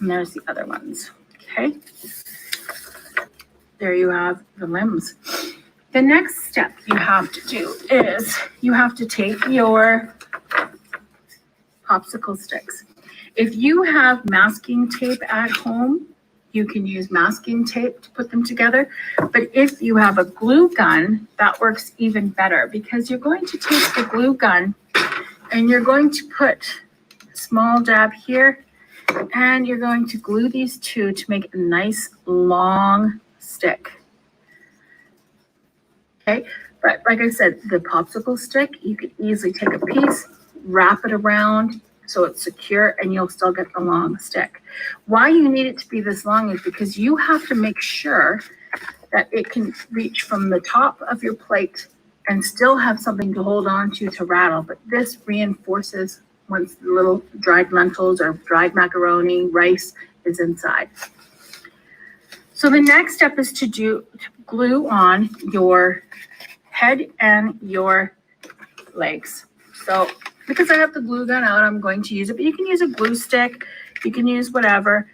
and there's the other ones. Okay, there you have the limbs. The next step you have to do is you have to take your popsicle sticks. If you have masking tape at home, you can use masking tape to put them together. But if you have a glue gun, that works even better because you're going to take the glue gun and you're going to put a small dab here, and you're going to glue these 2 to make a nice long stick. Okay, but like I said, the popsicle stick, you could easily take a piece, wrap it around so it's secure, and you'll still get the long stick. Why you need it to be this long is because you have to make sure that it can reach from the top of your plate and still have something to hold on to rattle. But this reinforces once the little dried lentils or dried macaroni, rice is inside. So the next step is to glue on your head and your legs. So because I have the glue gun out, I'm going to use it, but you can use a glue stick. You can use whatever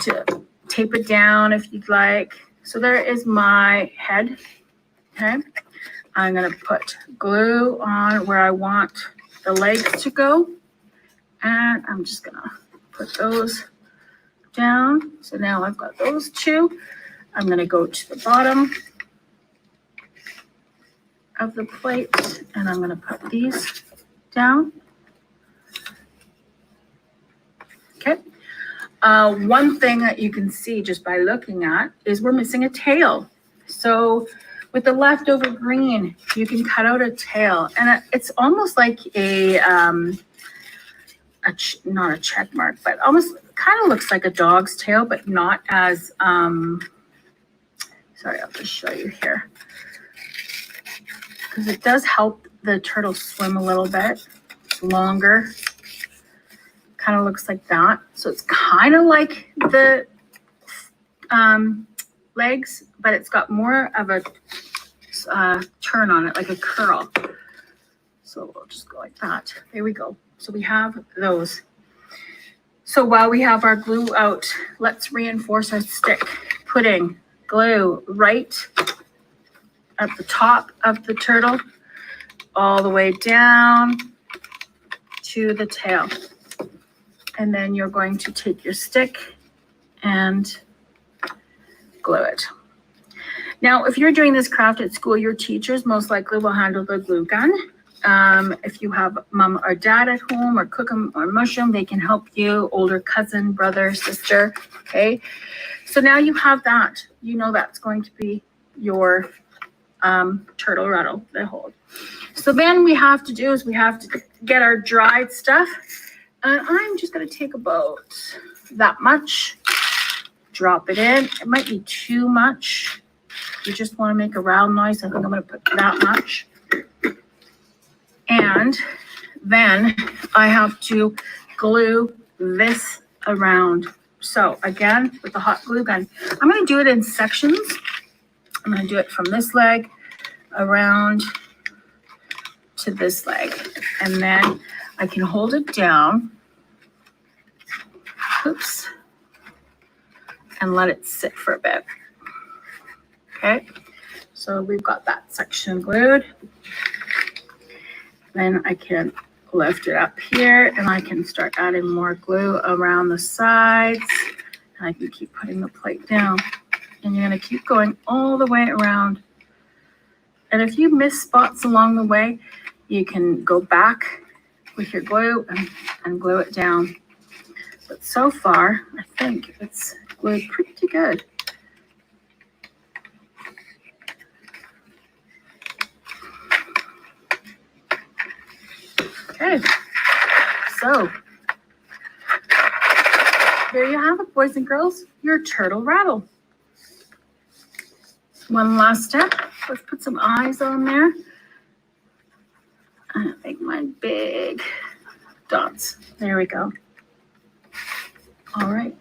to tape it down if you'd like. So there is my head, okay? I'm gonna put glue on where I want the legs to go. And I'm just gonna put those down. So now I've got those 2. I'm gonna go to the bottom of the plate, and I'm gonna put these down. Okay. One thing that you can see just by looking at is we're missing a tail. So With the leftover green, you can cut out a tail, and it's almost like not a check mark, but almost kind of looks like a dog's tail, but not as, sorry, I'll just show you here. Because it does help the turtle swim a little bit. It's longer. Kind of looks like that. So it's kind of like the legs, but it's got more of a turn on it, like a curl. So we'll just go like that. There we go. So we have those. So while we have our glue out, let's reinforce our stick. Putting glue right at the top of the turtle, all the way down to the tail. And then you're going to take your stick and glue it. Now, if you're doing this craft at school, your teachers most likely will handle the glue gun. If you have mom or dad at home, or cook 'em or mush 'em, they can help you, older cousin, brother, sister, okay? So now you have that. You know that's going to be your turtle rattle, the hold. So then we have to do is we have to get our dried stuff. And I'm just gonna take about that much, drop it in. It might be too much. You just wanna make a round noise. I think I'm gonna put that much. And then I have to glue this around. So again, with the hot glue gun, I'm gonna do it in sections. I'm gonna do it from this leg around to this leg. And then I can hold it down. Oops. And let it sit for a bit. Okay. So we've got that section glued. Then I can lift it up here and I can start adding more glue around the sides. And I can keep putting the plate down. And you're gonna keep going all the way around. And if you miss spots along the way, you can go back with your glue and glue it down. But so far, I think it's glued pretty good. Okay, so there you have it, boys and girls, your turtle rattle. One last step, let's put some eyes on there. And make mine big dots. There we go. All right,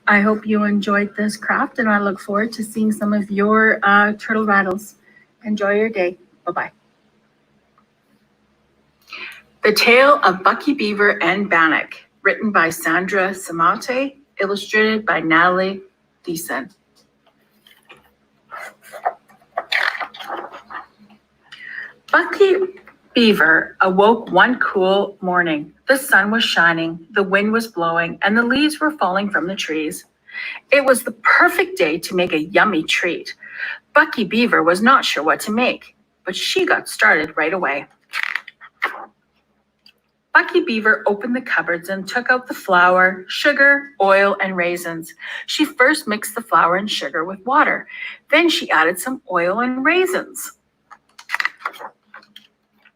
I hope you enjoyed this craft and I look forward to seeing some of your turtle rattles. Enjoy your day, bye-bye. The Tale of Bucky Beaver and Bannock, written by Sandra Samate, illustrated by Natalie Deason. Bucky Beaver awoke one cool morning. The sun was shining, the wind was blowing, and the leaves were falling from the trees. It was the perfect day to make a yummy treat. Bucky Beaver was not sure what to make, but she got started right away. Bucky Beaver opened the cupboards and took out the flour, sugar, oil, and raisins. She first mixed the flour and sugar with water. Then she added some oil and raisins.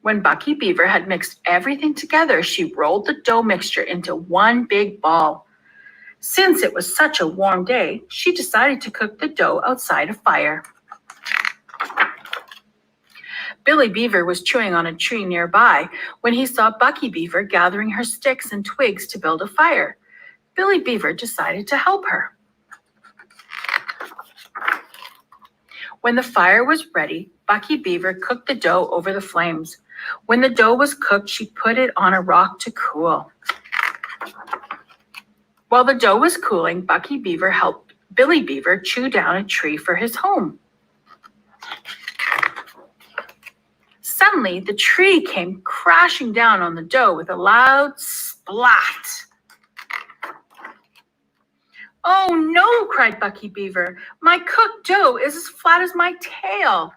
When Bucky Beaver had mixed everything together, she rolled the dough mixture into one big ball. Since it was such a warm day, she decided to cook the dough outside a fire. Billy Beaver was chewing on a tree nearby when he saw Bucky Beaver gathering her sticks and twigs to build a fire. Billy Beaver decided to help her. When the fire was ready, Bucky Beaver cooked the dough over the flames. When the dough was cooked, she put it on a rock to cool. While the dough was cooling, Bucky Beaver helped Billy Beaver chew down a tree for his home. Suddenly, the tree came crashing down on the dough with a loud splat. "Oh no," cried Bucky Beaver. "My cooked dough is as flat as my tail."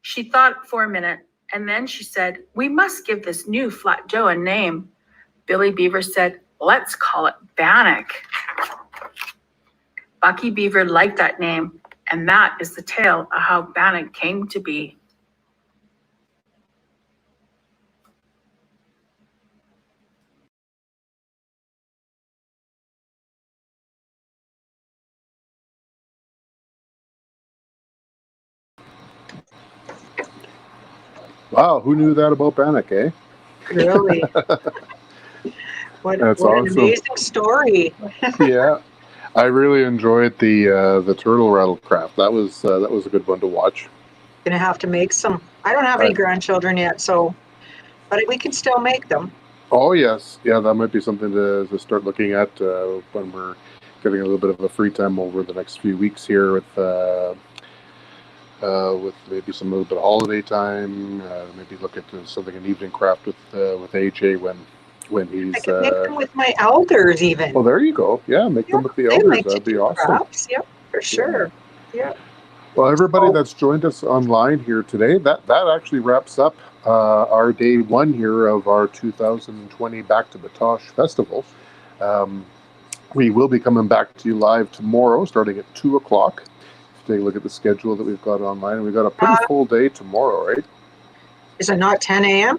She thought for a minute, and then she said, "We must give this new flat dough a name." Billy Beaver said, "Let's call it Bannock." Bucky Beaver liked that name, And that is the tale of how Bannock came to be. Wow, who knew that about Bannock, eh? Really? What an awesome. amazing story. Yeah, I really enjoyed the turtle rattle craft. That was a good one to watch. Gonna have to make some. I don't have any grandchildren yet, so, but we can still make them. Oh yes, yeah, that might be something to start looking at when we're getting a little bit of a free time over the next few weeks here with maybe some little bit of holiday time. Maybe look at something an evening craft with AJ when he's. I could make them with my elders even. Well, there you go. Yeah, make them with the elders. Like That'd be awesome. Crafts. Yep, for sure. Yeah. Well, everybody that's joined us online here today, that actually wraps up our day one here of our 2020 Back to Batoche Festival. We will be coming back to you live tomorrow, starting at 2 o'clock. Take a look at the schedule that we've got online. We've got a pretty full day tomorrow, right? Is it not 10 a.m.?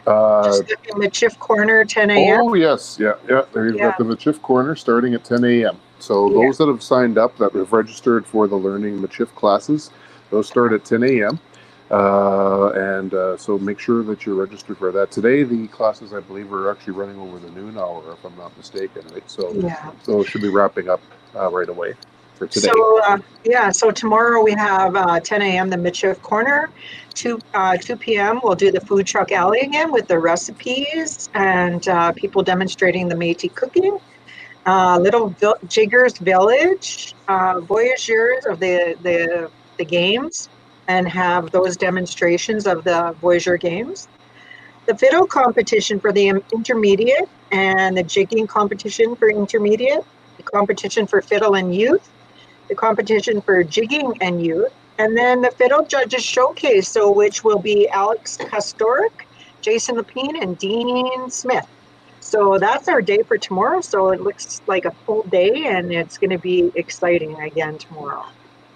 Just the Michif Corner, 10 a.m. Oh, yes. Yeah. There you've got the Michif Corner starting at 10 a.m. So those that have signed up, that have registered for the Learning Michif classes, those start at 10 a.m. So make sure that you're registered for that. Today, the classes, I believe, are actually running over the noon hour, if I'm not mistaken, right? So it should be wrapping up right away. Today. So tomorrow we have 10 a.m. the Michif Corner, 2 p.m. we'll do the food truck alley again with the recipes and people demonstrating the Métis cooking. Little Jiggers Village, Voyageurs of the games, and have those demonstrations of the Voyageur games. The fiddle competition for the intermediate and the jigging competition for intermediate, the competition for fiddle and youth, the competition for jigging and youth, and then the Fiddle Judges Showcase, so which will be Alex Kostoric, Jason Lepine, and Dean Smith. So that's our day for tomorrow. So it looks like a full day, and it's going to be exciting again tomorrow.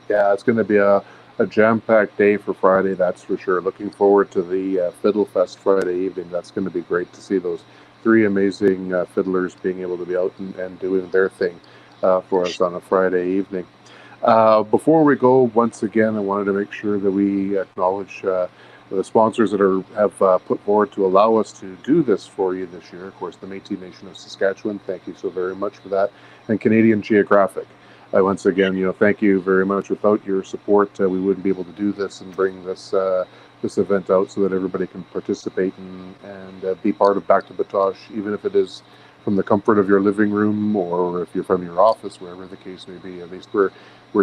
Yeah, it's going to be a jam-packed day for Friday, that's for sure. Looking forward to the Fiddle Fest Friday evening. That's going to be great to see those three amazing fiddlers being able to be out and doing their thing for us on a Friday evening. Before we go, once again, I wanted to make sure that we acknowledge the sponsors that have put forward to allow us to do this for you this year. Of course, the Métis Nation of Saskatchewan, thank you so very much for that, and Canadian Geographic. Once again, thank you very much. Without your support, we wouldn't be able to do this and bring this event out so that everybody can participate and be part of Back to Batoche, even if it is from the comfort of your living room or if you're from your office, wherever the case may be. At least we're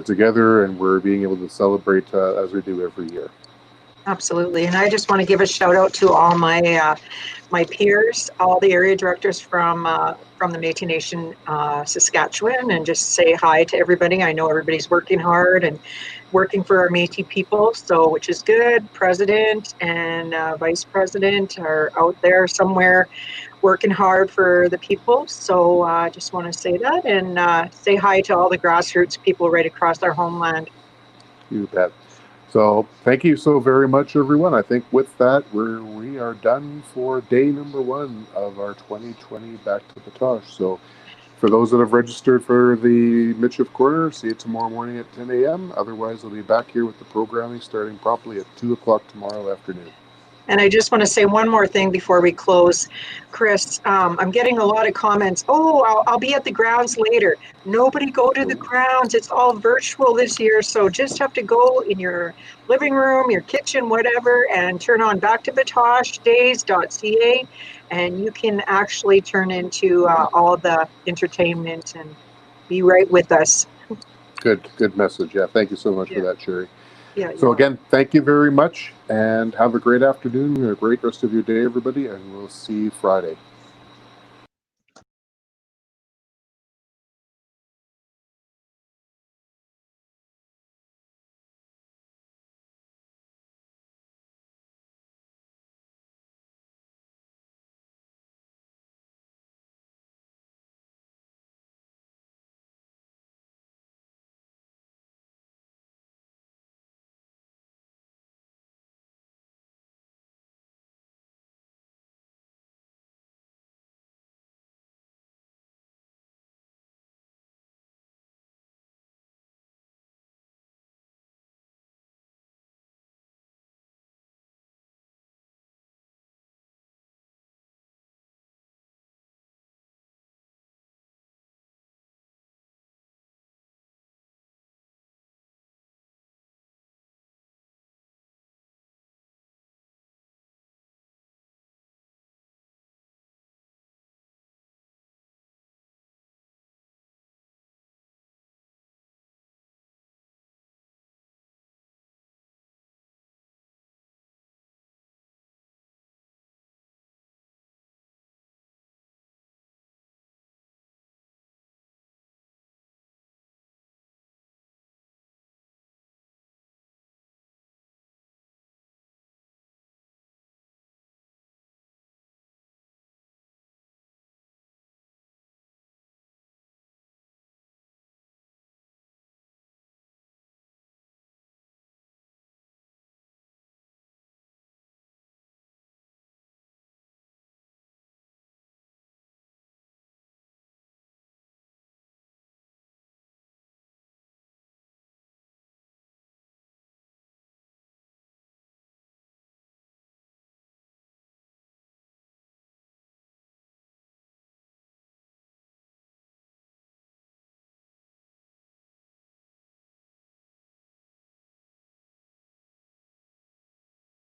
together and we're being able to celebrate as we do every year. Absolutely, and I just want to give a shout out to all my my peers, all the area directors from the Métis Nation Saskatchewan, and just say hi to everybody. I know everybody's working hard and working for our Métis people, so which is good. President and vice president are out there somewhere working hard for the people. So I just want to say that and say hi to all the grassroots people right across our homeland. You bet. So thank you so very much, everyone. I think with that, we are done for day number one of our 2020 Back to Batoche. So for those that have registered for the Michif Corner, see you tomorrow morning at 10 a.m. Otherwise, we'll be back here with the programming starting promptly at 2 o'clock tomorrow afternoon. And I just want to say one more thing before we close. Chris, I'm getting a lot of comments. Oh, I'll be at the grounds later. Nobody go to the grounds. It's all virtual this year. So just have to go in your living room, your kitchen, whatever, and turn on backtobatochedays.ca. And you can actually turn into all the entertainment and be right with us. Good message. Yeah, thank you so much for that, Sherry. Yeah. So again, thank you very much and have a great afternoon and a great rest of your day, everybody, and we'll see you Friday.